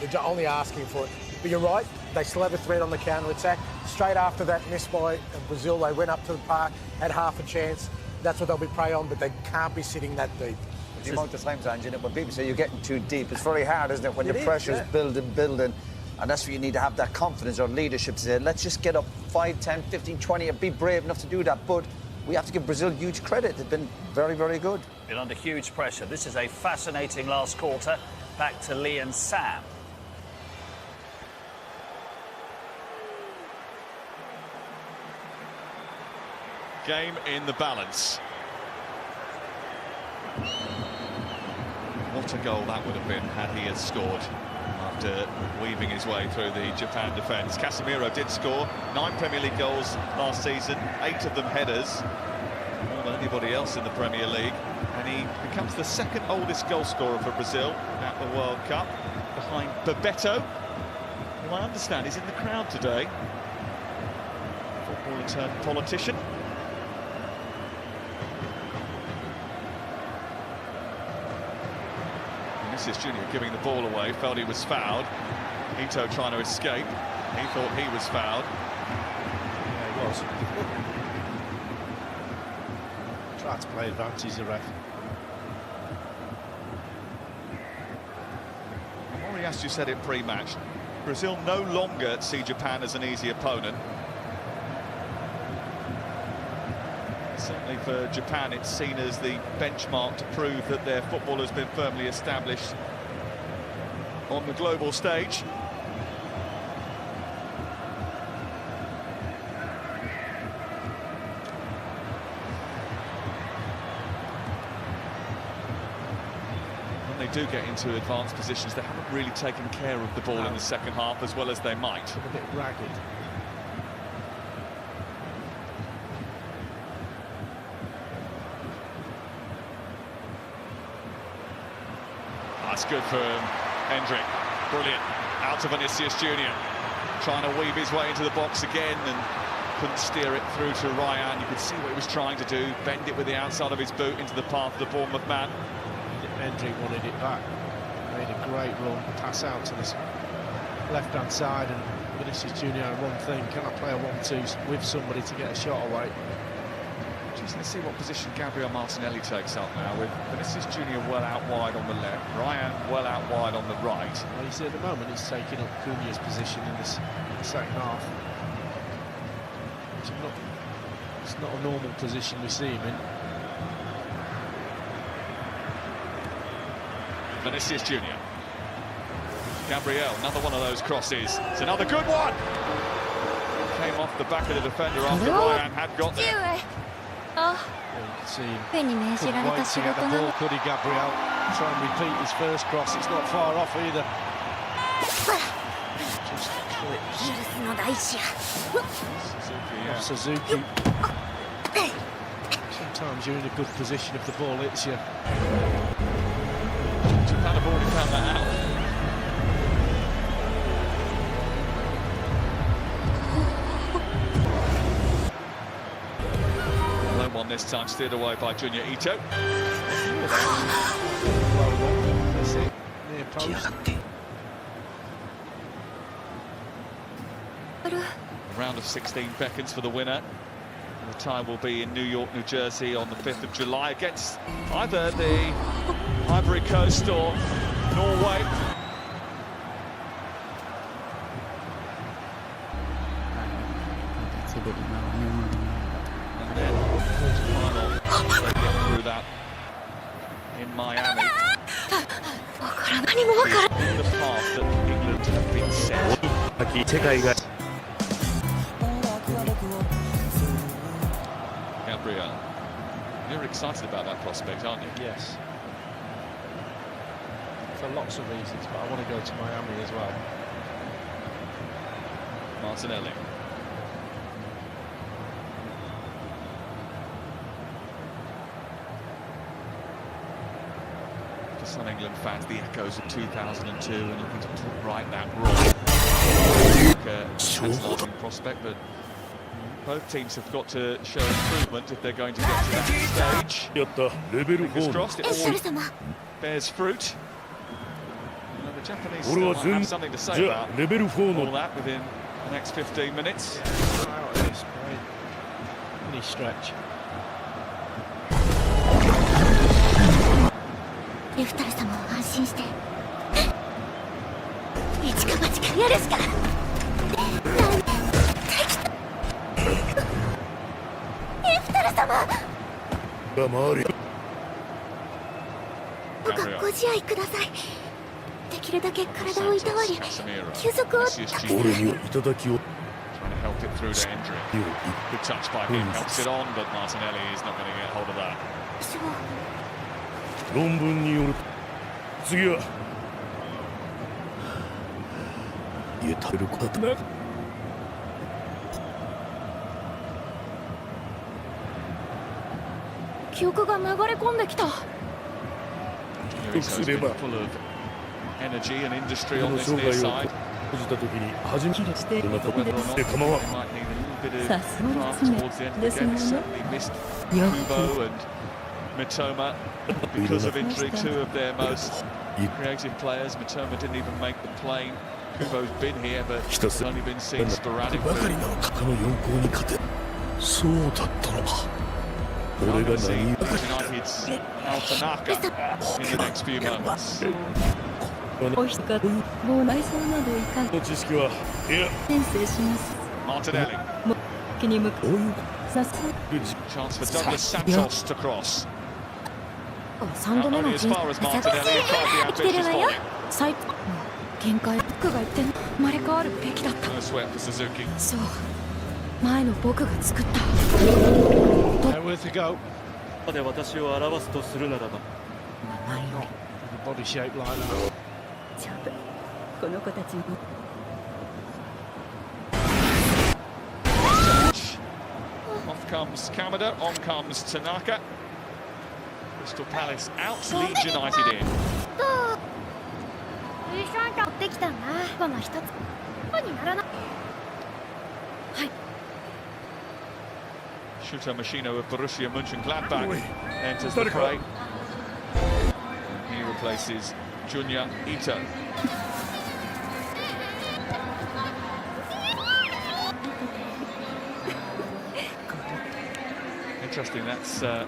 They're only asking for it. But you're right, they still have a threat on the counter-attack. Straight after that miss by Brazil, they went up to the park, had half a chance. That's what they'll be prey on, but they can't be sitting that deep. The amount of times, Angie, when people say you're getting too deep, it's very hard, isn't it, when your pressure's building. And that's where you need to have that confidence or leadership to say, let's just get up 5, 10, 15, 20 and be brave enough to do that. But we have to give Brazil huge credit. They've been very, very good. Been under huge pressure. This is a fascinating last quarter. Back to Lee and Sam. Game in the balance. What a goal that would have been had he had scored after weaving his way through the Japan defence. Casemiro did score 9 Premier League goals last season, 8 of them headers, more than anybody else in the Premier League, and he becomes the second oldest goal scorer for Brazil at the World Cup, behind Bebeto, who I understand is in the crowd today, footballer turned politician. Vinicius Junior giving the ball away, felt he was fouled. Ito trying to escape. He thought he was fouled. Yeah, he was. Tried to play advantage, the ref. Moriyasu said it pre-match. Brazil no longer see Japan as an easy opponent. Certainly for Japan, it's seen as the benchmark to prove that their football has been firmly established on the global stage. When they do get into advanced positions, they haven't really taken care of the ball in the second half as well as they might. A bit ragged. That's good for Hendrick. Brilliant. Out to Vinicius Junior. Trying to weave his way into the box again and couldn't steer it through to Ryan. You could see what he was trying to do. Bend it with the outside of his boot into the path of the Bournemouth man. Hendrick wanted it back. Made a great run. Pass out to the left-hand side, and Vinicius Junior had one thing. Can I play a 1-2 with somebody to get a shot away? Just let's see what position Gabriel Martinelli takes up now, with Vinicius Junior well out wide on the left, Ryan well out wide on the right. Well, you see at the moment he's taking up Cunha's position in the second half. It's not a normal position we see him in. Vinicius Junior. Gabriel, another one of those crosses. It's another good one! Came off the back of the defender after Ryan had got there. You can see him couldn't wait to get the ball, could he, Gabriel? Try and repeat his first cross, it's not far off either. Just clips. Suzuki. Sometimes you're in a good position if the ball hits you. Japan have already found that out. One this time, steered away by Junior Ito. That's it, near post. The round of 16 beckons for the winner. And the time will be in New York, New Jersey on the 5th of July against either the Ivory Coast or Norway. And then final through that in Miami. In the path that England have been set. Gabriel, you're excited about that prospect, aren't you? Yes. For lots of reasons, but I want to go to Miami as well. Martinelli. For some England fans, the echoes of 2002 and looking to right that wrong. Tantalising prospect, but both teams have got to show improvement if they're going to get to that stage. Fingers crossed, it all bears fruit. You know, the Japanese still might have something to say about all that within the next 15 minutes. Out of this mini stretch. Trying to help it through to Hendrick. Good touch by him, helps it on, but Martinelli is not going to get hold of that. He's been full of energy and industry on this near side. Whether or not they might need a little bit of craft towards the end of the game. They certainly missed Kubo and Mitoma because of injury, two of their most Creative players. Matoma didn't even make the plane. Kubo's been here, but he's only been seen sporadically. United's Al Tanaka in the next few moments. Martinelli. Chance for Douglas Santos to cross. Not only as far as Martinelli, he tried the ambitious volley. No sweat for Suzuki. Worth a go. Body shape like that. Off comes Kamada, on comes Tanaka. Crystal Palace out, Leeds United in. Shuto Machino of Borussia Mönchengladbach enters the fray. He replaces Junya Ito. Interesting, that's a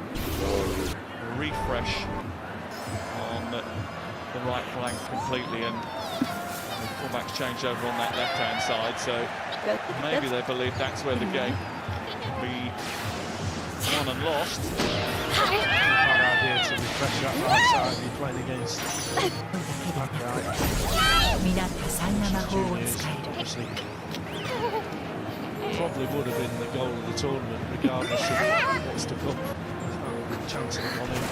refresh on the right flank completely, and the fullbacks change over on that left-hand side, so maybe they believe that's where the game will be won and lost. Bad idea to refresh that right side you're playing against. Obviously, probably would have been the goal of the tournament, regardless of what's to come. Chance of one in.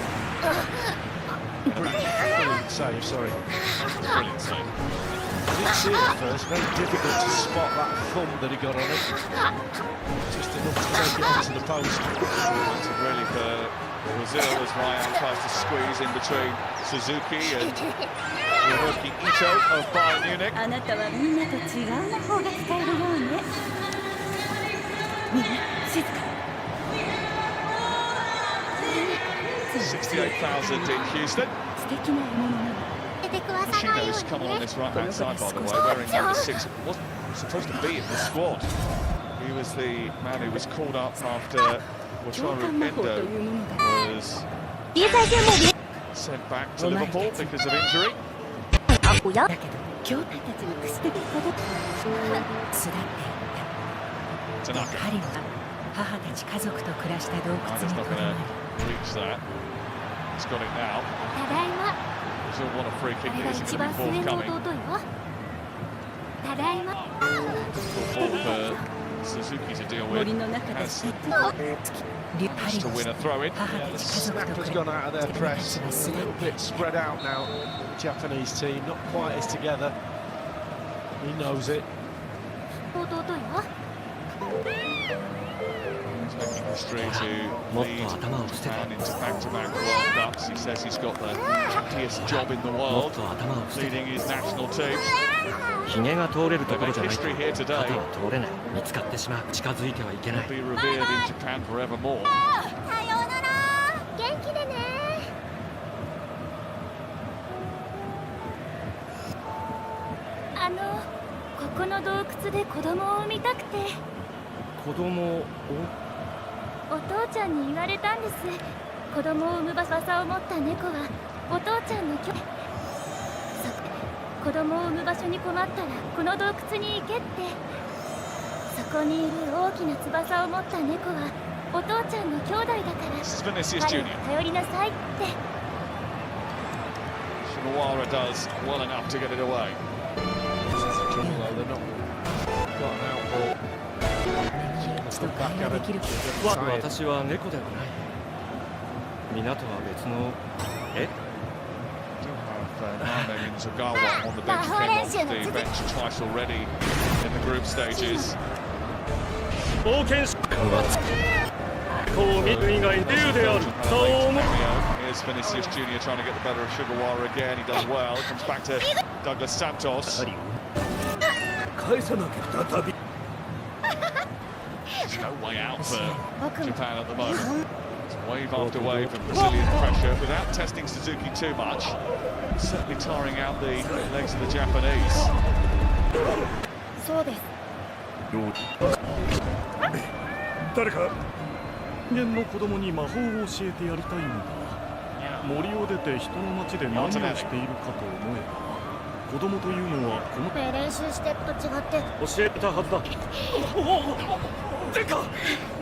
Brilliant save, sorry. Brilliant save. I didn't see it at first, very difficult to spot that thumb that he got on it. Just enough to take it onto the post. That's really for Brazil as Ryan tries to squeeze in between Suzuki and Hiroki Ito of Bayern Munich. 68,000 in Houston. Machino's coming on this right-hand side, by the way, wearing number 6. Wasn't supposed to be in the squad. He was the man who was called up after Wataru Endo was sent back to Liverpool because of injury. Tanaka. He's not going to reach that. He's got it now. Brazil want a free kick that isn't going to be forthcoming. Difficult ball for Suzuki to deal with. Has to win a throw-in. Yeah, the snap has gone out of their press. A little bit spread out now, the Japanese team. Not quite as together. He knows it. Taking history to lead Japan into back-to-back World Cups. He says he's got the happiest job in the world, leading his national team. History here today will be revered in Japan forevermore. Oh, お父ちゃんに言われたんです。子供を産む場所を持った猫はお父ちゃんの子供を産む場所に困ったらこの洞窟に行けって。そこにいる大きな翼を持った猫はお父ちゃんの兄弟だから彼に頼りなさいって。Shimawara does well enough to get it away. Got an outball. 私は猫ではない。港は別の。えName Zagawa on the bench, came off the bench twice already in the group stages. Here's Vinicius Junior trying to get the better of Sugawara again. He does well. He comes back to Douglas Santos. There's no way out for Japan at the moment. Wave after wave of Brazilian pressure without testing Suzuki too much. Certainly tiring out the legs of the Japanese. そうです。誰か人間の子供に魔法を教えてやりたいんだ。森を出て人の町で何をしているかと思えば、子供というのはこの練習してと違って教えたはずだ。でか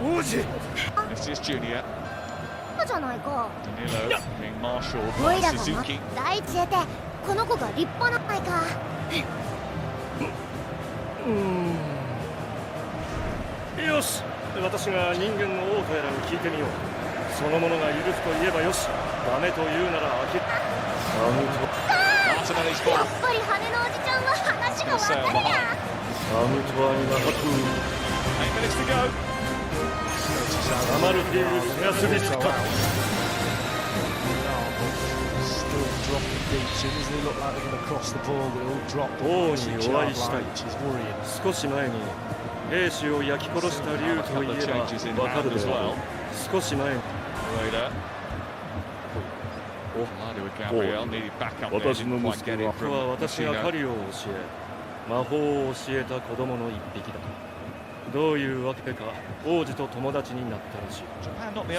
王子。Vinicius Junior. じゃないか。Danilo being marshalled お by いらが Suzuki. 第一へてこの子が立派なないか。よし、私が人間の王とやらに聞いてみよう。その者が許すと言えばよし、ダメと言うなら飽きる。やっぱり羽のおじちゃんは話が分かるやん。アムトワンが吐く。8 minutes to go. アマルティール・セアスビスカ。Still dropping deep. As soon as they look like they're going to cross the ball, they all drop. 王にお会いしたい。少し前に兵士を焼き殺した竜といえば分かるでしょう。少し前に。私の息子は私が狩りを教え、魔法を教えた子供の一匹だ。どういうわけか王子と友達になったらしい。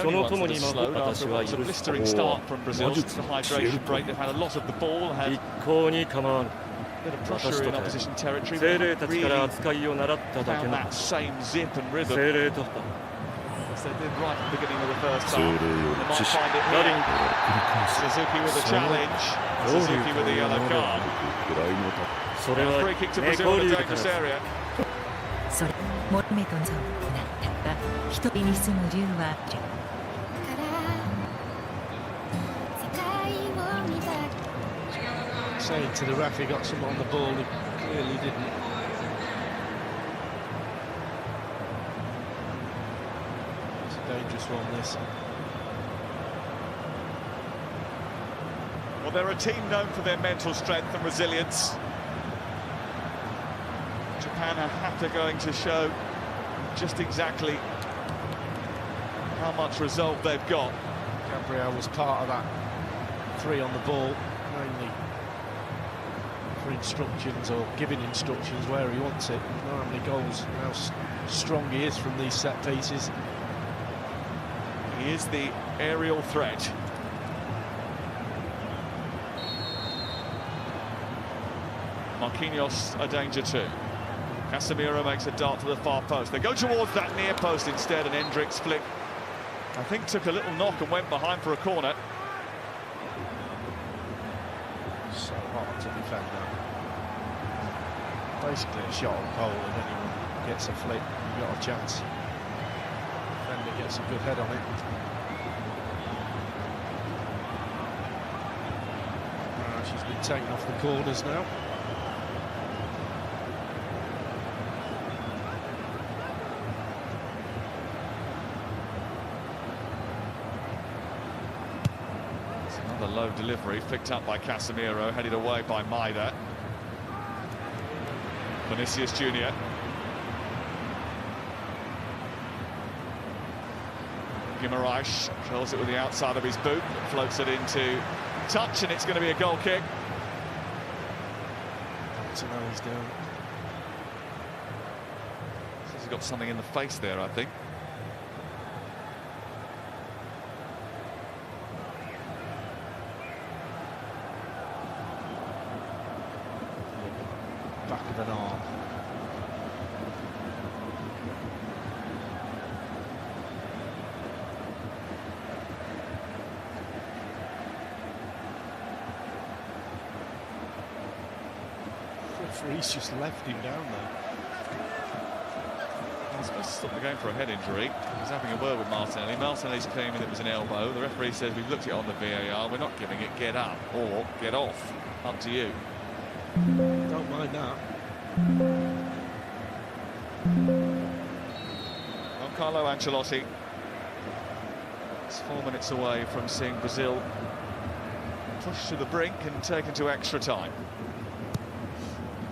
その友に魔法私は許す。一向に構わぬ。私とて精霊たちから扱いを習っただけの精霊と They did right at the beginning of the first half. They might find it here. Suzuki with the challenge. Suzuki with the yellow card. A free kick to Brazil in the dangerous area. それ、モルメトンゾンだった一人に住む竜は。Saying to the ref he got someone on the ball, he clearly didn't. Dangerous one, this. Well, they're a team known for their mental strength and resilience. Japan are after going to show just exactly how much resolve they've got. Gabriel was part of that 3 on the ball, mainly for instructions or giving instructions where he wants it. Not how many goals, how strong he is from these set pieces. He is the aerial threat. Marquinhos a danger too. Casemiro makes a dart to the far post. They go towards that near post instead, and Hendricks flick, I think, took a little knock and went behind for a corner. So hard to defend that. Basically a shot on goal, and anyone gets a flick, you've got a chance. Defender gets a good head on it. She's been taken off the corners now. It's another low delivery, flicked up by Casemiro, headed away by Maida. Vinicius Junior. Guimaraes curls it with the outside of his boot, floats it into touch, and it's going to be a goal kick. So now he's down. He's got something in the face there, I think. Back of an arm. Referee's just left him down there. He's supposed to stop the game for a head injury. He was having a word with Martinelli. Martinelli's claiming it was an elbow. The referee says, we've looked it on the VAR, we're not giving it, get up or get off. Up to you. Don't mind that. Well, Carlo Ancelotti is 4 minutes away from seeing Brazil pushed to the brink and taken to extra time.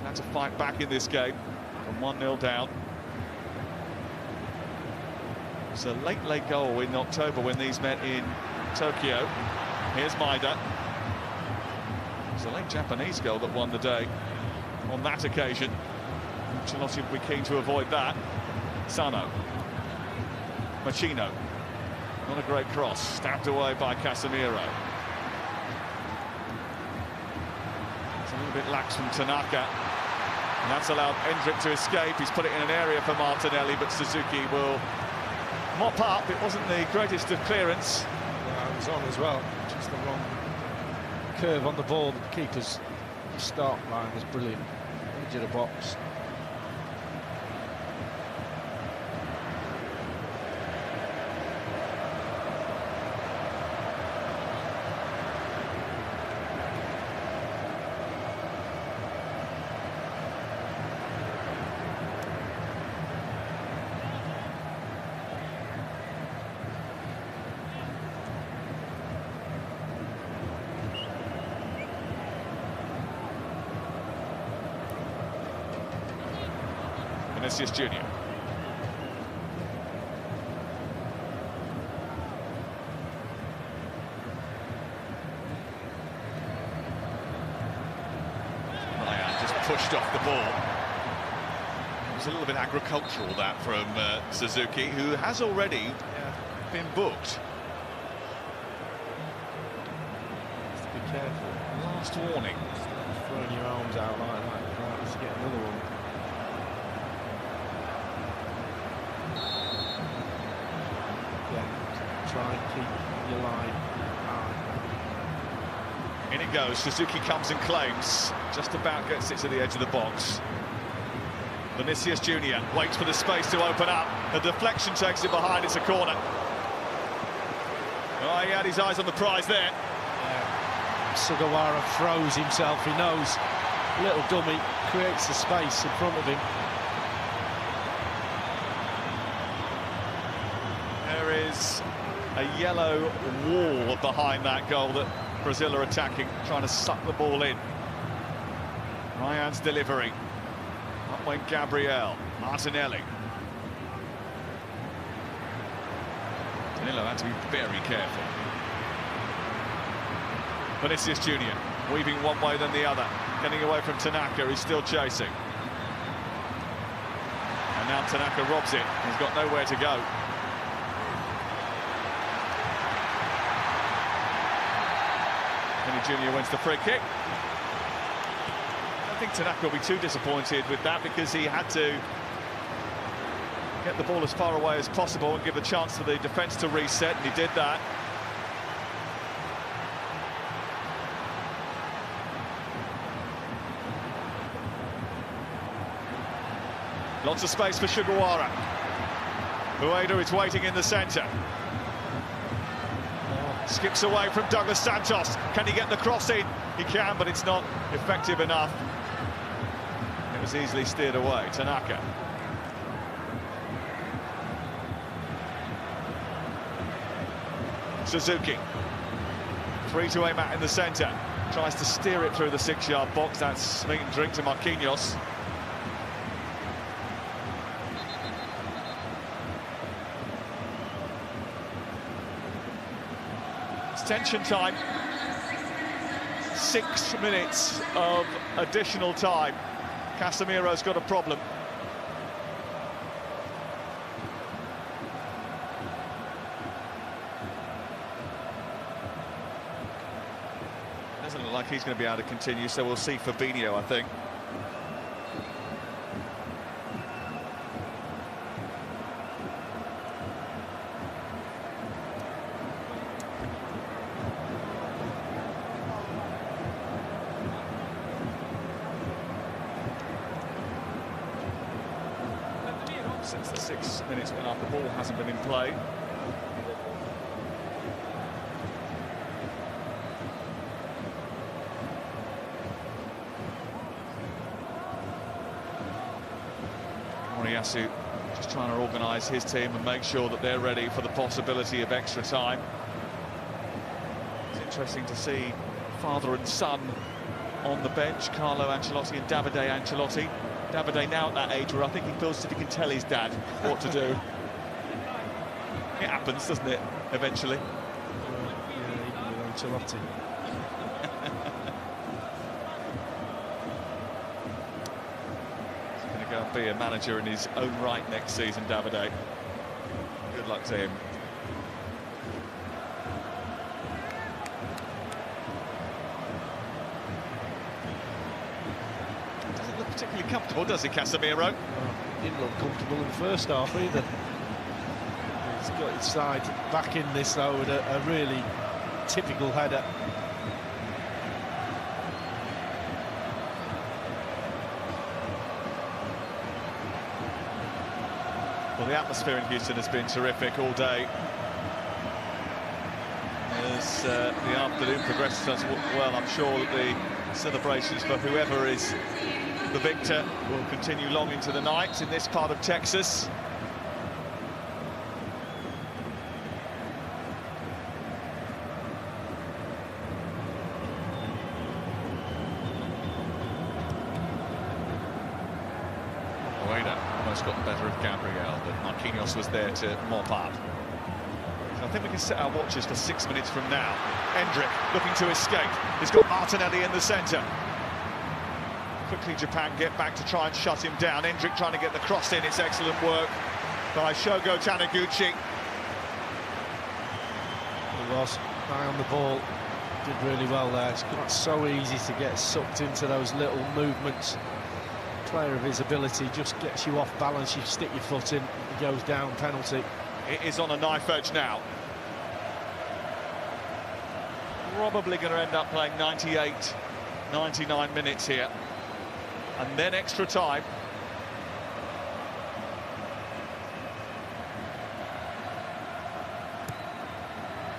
Had to fight back in this game from 1-0 down. It's a late goal in October when these met in Tokyo. Here's Maeda. It's a late Japanese goal that won the day on that occasion. Ancelotti will be keen to avoid that. Sano. Machino. Not a great cross. Stabbed away by Casemiro. It's a little bit lax from Tanaka. And that's allowed Endrick to escape. He's put it in an area for Martinelli, but Suzuki will mop up. It wasn't the greatest of clearance. Yeah, it was on as well. Just the wrong curve on the ball. The keeper's start line was brilliant. Edge of the box. Vinicius Junior. Ryan just pushed off the ball. It was a little bit agricultural, that, from Suzuki, who has already been booked. Just be careful. Last warning. Just throwing your arms out like that. You can't just get another one. Try and keep your line high. In it goes. Suzuki comes and claims. Just about gets it to the edge of the box. Vinicius Junior waits for the space to open up. The deflection takes it behind. It's a corner. Oh, he had his eyes on the prize there. Yeah. Sugawara throws himself. He knows. Little dummy creates the space in front of him. There is a yellow wall behind that goal that Brazil are attacking, trying to suck the ball in. Ryan's delivery. Up went Gabriel. Martinelli. Danilo had to be very careful. Vinicius Junior weaving one way then the other. Getting away from Tanaka, he's still chasing. And now Tanaka robs it. He's got nowhere to go. Junior wins the free kick. I think Tanaka will be too disappointed with that, because he had to get the ball as far away as possible and give a chance for the defence to reset, and he did that. Lots of space for Sugawara. Ueda is waiting in the centre. Skips away from Douglas Santos. Can he get the cross in? He can, but it's not effective enough. It was easily steered away. Tanaka. Suzuki. 3 to aim at in the centre. Tries to steer it through the 6-yard box. That's meat and drink to Marquinhos. Tension time. 6 minutes of additional time. Casemiro's got a problem. Doesn't look like he's going to be able to continue, so we'll see Fabinho, I think. Since the 6 minutes went up, the ball hasn't been in play. Moriyasu just trying to organise his team and make sure that they're ready for the possibility of extra time. It's interesting to see father and son on the bench, Carlo Ancelotti and Davide Ancelotti. Davide now at that age where I think he feels that he can tell his dad what to do. It happens, doesn't it, eventually? Yeah, even with Ancelotti. He's going to go and be a manager in his own right next season, Davide. Good luck to him. Doesn't look particularly comfortable, does he, Casemiro? Didn't look comfortable in the first half either. He's got his side back in this though with a really typical header. Well, the atmosphere in Houston has been terrific all day. As the afternoon progresses as well, I'm sure that the celebrations for whoever is the victor will continue long into the night in this part of Texas. Almost got the better of Gabriel, but Marquinhos was there to mop up. So I think we can set our watches for 6 minutes from now. Endrick looking to escape. He's got Martinelli in the centre. Quickly Japan get back to try and shut him down. Endrick trying to get the cross in. It's excellent work by Shogo Taniguchi. He was high on the ball. Did really well there. It's not so easy to get sucked into those little movements. Player of his ability just gets you off balance, you stick your foot in, he goes down, penalty. It is on a knife edge now. Probably going to end up playing 98, 99 minutes here. And then extra time.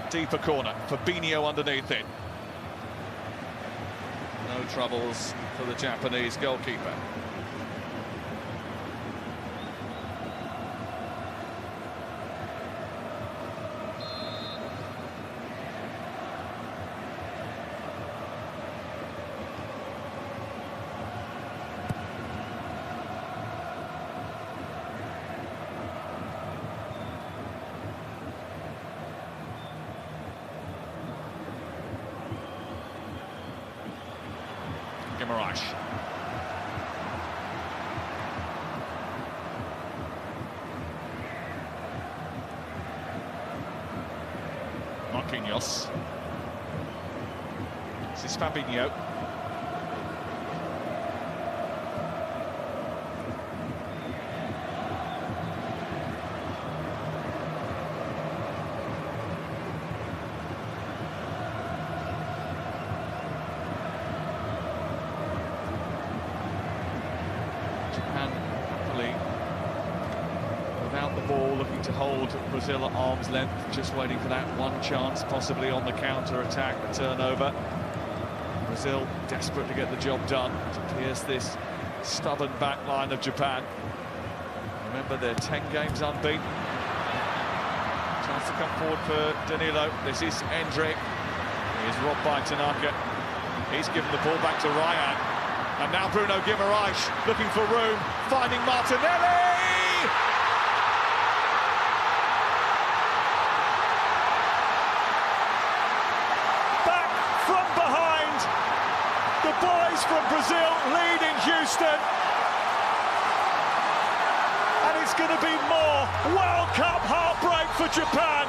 Deeper corner, Fabinho underneath it. No troubles for the Japanese goalkeeper. Guimaraes. Marquinhos. This is Fabinho. Without the ball, looking to hold Brazil at arm's length, just waiting for that one chance, possibly on the counter-attack, the turnover. Brazil desperate to get the job done, to pierce this stubborn back line of Japan. Remember, they're 10 games unbeaten. Chance to come forward for Danilo. This is Endrick. He is robbed by Tanaka. He's given the ball back to Ryan. And now Bruno Guimaraes looking for room, finding Martinelli! Back from behind, the boys from Brazil leading Houston. And it's going to be more World Cup heartbreak for Japan.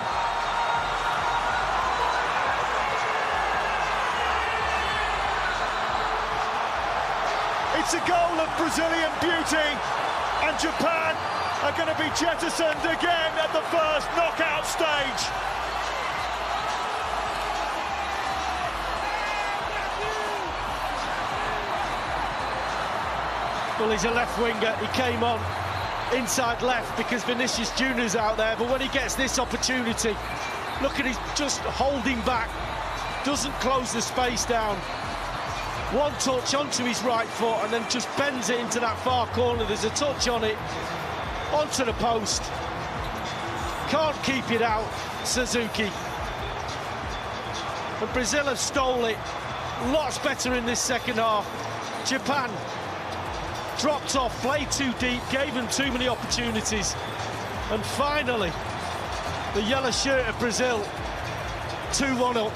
It's a goal of Brazilian beauty, and Japan are going to be jettisoned again at the first knockout stage. Well, he's a left winger. He came on inside left because Vinicius Junior's out there, but when he gets this opportunity, look at him just holding back, doesn't close the space down. One touch onto his right foot and then just bends it into that far corner. There's a touch on it, onto the post. Can't keep it out, Suzuki. But Brazil have stole it. Lots better in this second half. Japan dropped off, played too deep, gave them too many opportunities. And finally, The yellow shirt of Brazil, 2-1 up.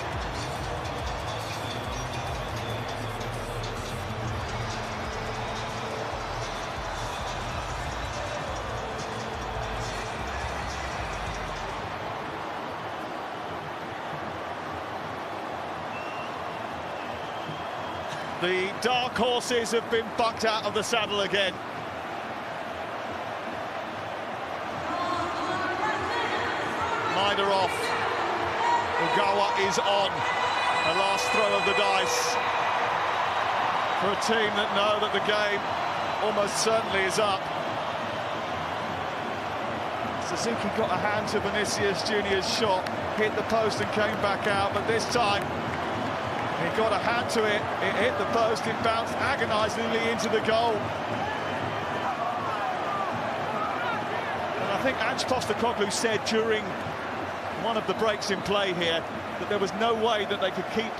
The dark horses have been bucked out of the saddle again. Minder off. Ogawa is on. The last throw of the dice for a team that know that the game almost certainly is up. Suzuki got a hand to Vinicius Junior's shot, hit the post and came back out, but this time he got a hand to it, it hit the post, it bounced agonisingly into the goal. And I think Ange Postecoglou said during one of the breaks in play here that there was no way that they could keep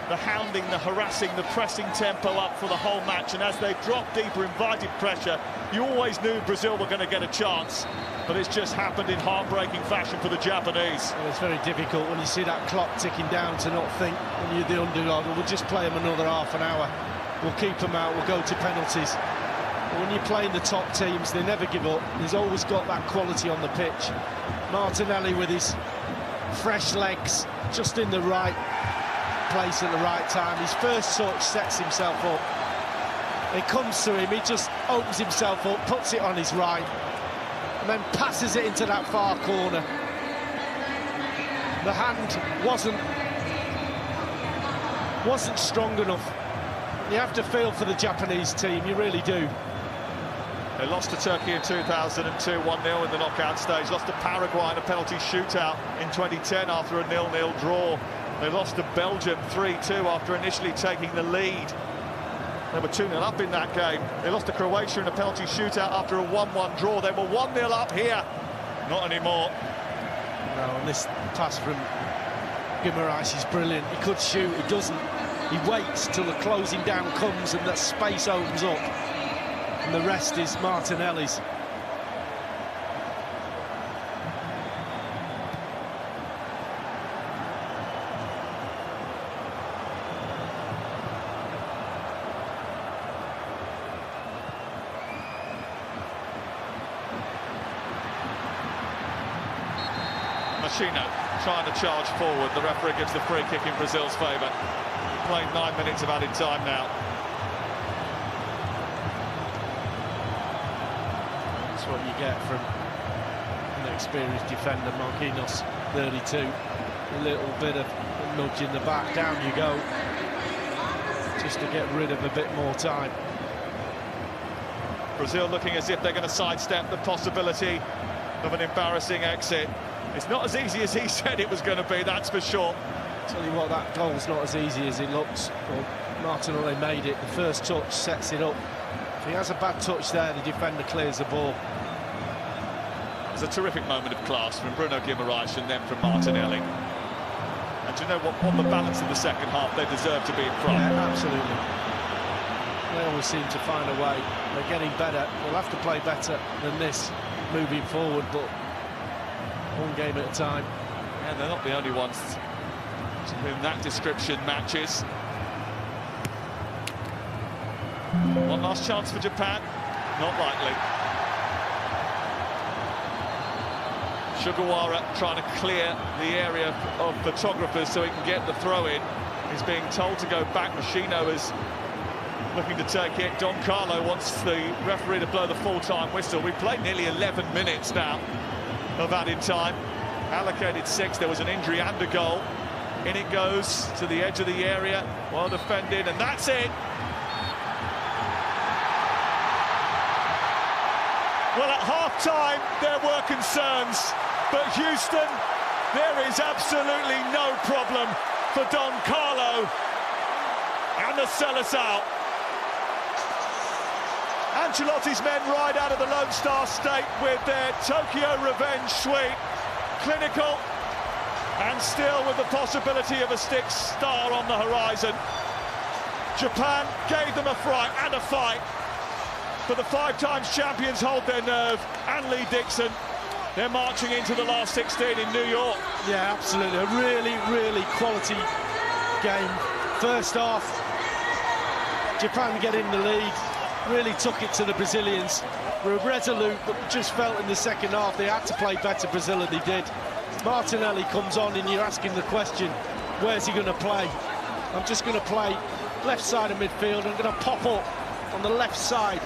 the hounding, the harassing, the pressing tempo up for the whole match, and as they dropped deeper, invited pressure, you always knew Brazil were going to get a chance, but it's just happened in heartbreaking fashion for the Japanese. Well, it's very difficult when you see that clock ticking down to not think, when you're the underdog, we'll just play them another half an hour, we'll keep them out, we'll go to penalties. But when you're playing the top teams, they never give up. He's always got that quality on the pitch. Martinelli with his fresh legs, just in the right place at the right time. His first touch sets himself up. It comes to him, he just opens himself up, puts it on his right, and then passes it into that far corner. The hand wasn't strong enough. You have to feel for the Japanese team, you really do. They lost to Turkey in 2002, 1-0 in the knockout stage. Lost to Paraguay in a penalty shootout in 2010 after a 0-0 draw. They lost to Belgium 3-2 after initially taking the lead. They were 2-0 up in that game. They lost to Croatia in a penalty shootout after a 1-1 draw. They were 1-0 up here. Not anymore. No, and this pass from Guimaraes is brilliant. He could shoot, he doesn't. He waits till the closing down comes and that space opens up. And the rest is Martinelli's. Machino trying to charge forward. The referee gives the free kick in Brazil's favour. Playing 9 minutes of added time now. That's what you get from an experienced defender, Marquinhos, 32. A little bit of a nudge in the back, down you go, just to get rid of a bit more time. Brazil looking as if they're going to sidestep the possibility of an embarrassing exit. It's not as easy as he said it was going to be, that's for sure. Tell you what, that goal's not as easy as it looks. Well, Martinelli made it. The first touch sets it up. If he has a bad touch there, the defender clears the ball. It's a terrific moment of class from Bruno Guimaraes and then from Martinelli. And do you know what? On the balance of the second half, they deserve to be in front. Yeah, absolutely. They always seem to find a way. They're getting better. They'll have to play better than this moving forward, but one game at a time. And they're not the only ones in that description matches. One last chance for Japan. Not likely. Sugawara trying to clear the area of photographers so he can get the throw in. He's being told to go back. Machino is looking to take it. Don Carlo wants the referee to blow the full-time whistle. We've played nearly 11 minutes now of added time. Allocated 6. There was an injury and a goal. In it goes to the edge of the area. Well defended, and that's it. Well, at half-time, there were concerns, but Houston, there is absolutely no problem for Don Carlo and the Seleção. Ancelotti's men ride out of the Lone Star State with their Tokyo revenge suite. Clinical, and still with the possibility of a sixth star on the horizon. Japan gave them a fright and a fight, but the 5 times champions hold their nerve, and Lee Dixon They're marching into the last 16 in New York. Yeah, absolutely. A really, really quality game. First half, Japan getting the lead, really took it to the Brazilians. Were resolute, but just felt in the second half they had to play better, Brazil, than they did. Martinelli comes on and you're asking the question, where's he going to play? I'm just going to play left side of midfield. I'm going to pop up on the left side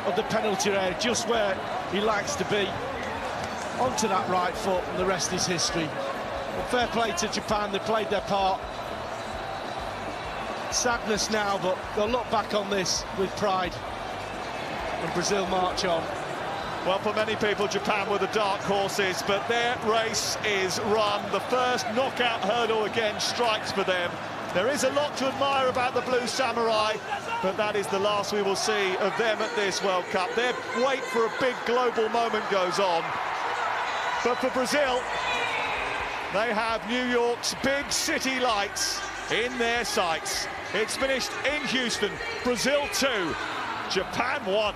of the penalty area, just where he likes to be. Onto that right foot, and the rest is history. But fair play to Japan, they played their part. Sadness now, but they'll look back on this with pride. And Brazil march on. Well, for many people, Japan were the dark horses, but their race is run. The first knockout hurdle again strikes for them. There is a lot to admire about the Blue Samurai, but that is the last we will see of them at this World Cup. Their wait for a big global moment goes on. But for Brazil, they have New York's big city lights in their sights. It's finished in Houston. Brazil 2, Japan 1.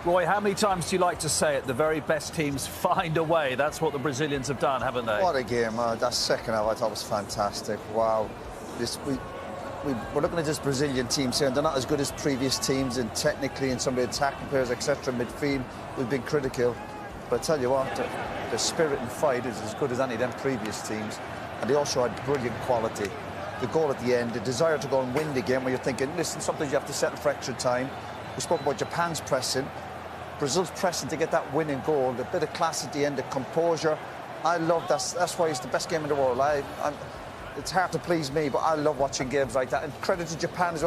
Roy, how many times do you like to say it? The very best teams find a way. That's what the Brazilians have done, haven't they? What a game. That second half I thought was fantastic. Wow. We're looking at this Brazilian team here, and they're not as good as previous teams, and technically and some of the attacking players, etc. Midfield, we've been critical. But I tell you what, the spirit and fight is as good as any of them previous teams. And they also had brilliant quality. The goal at the end, the desire to go and win the game, where you're thinking, listen, sometimes you have to settle for extra time. We spoke about Japan's pressing. Brazil's pressing to get that winning goal, a bit of class at the end, the composure. I love that. That's why it's the best game in the world. It's hard to please me, but I love watching games like that. And credit to Japan as well.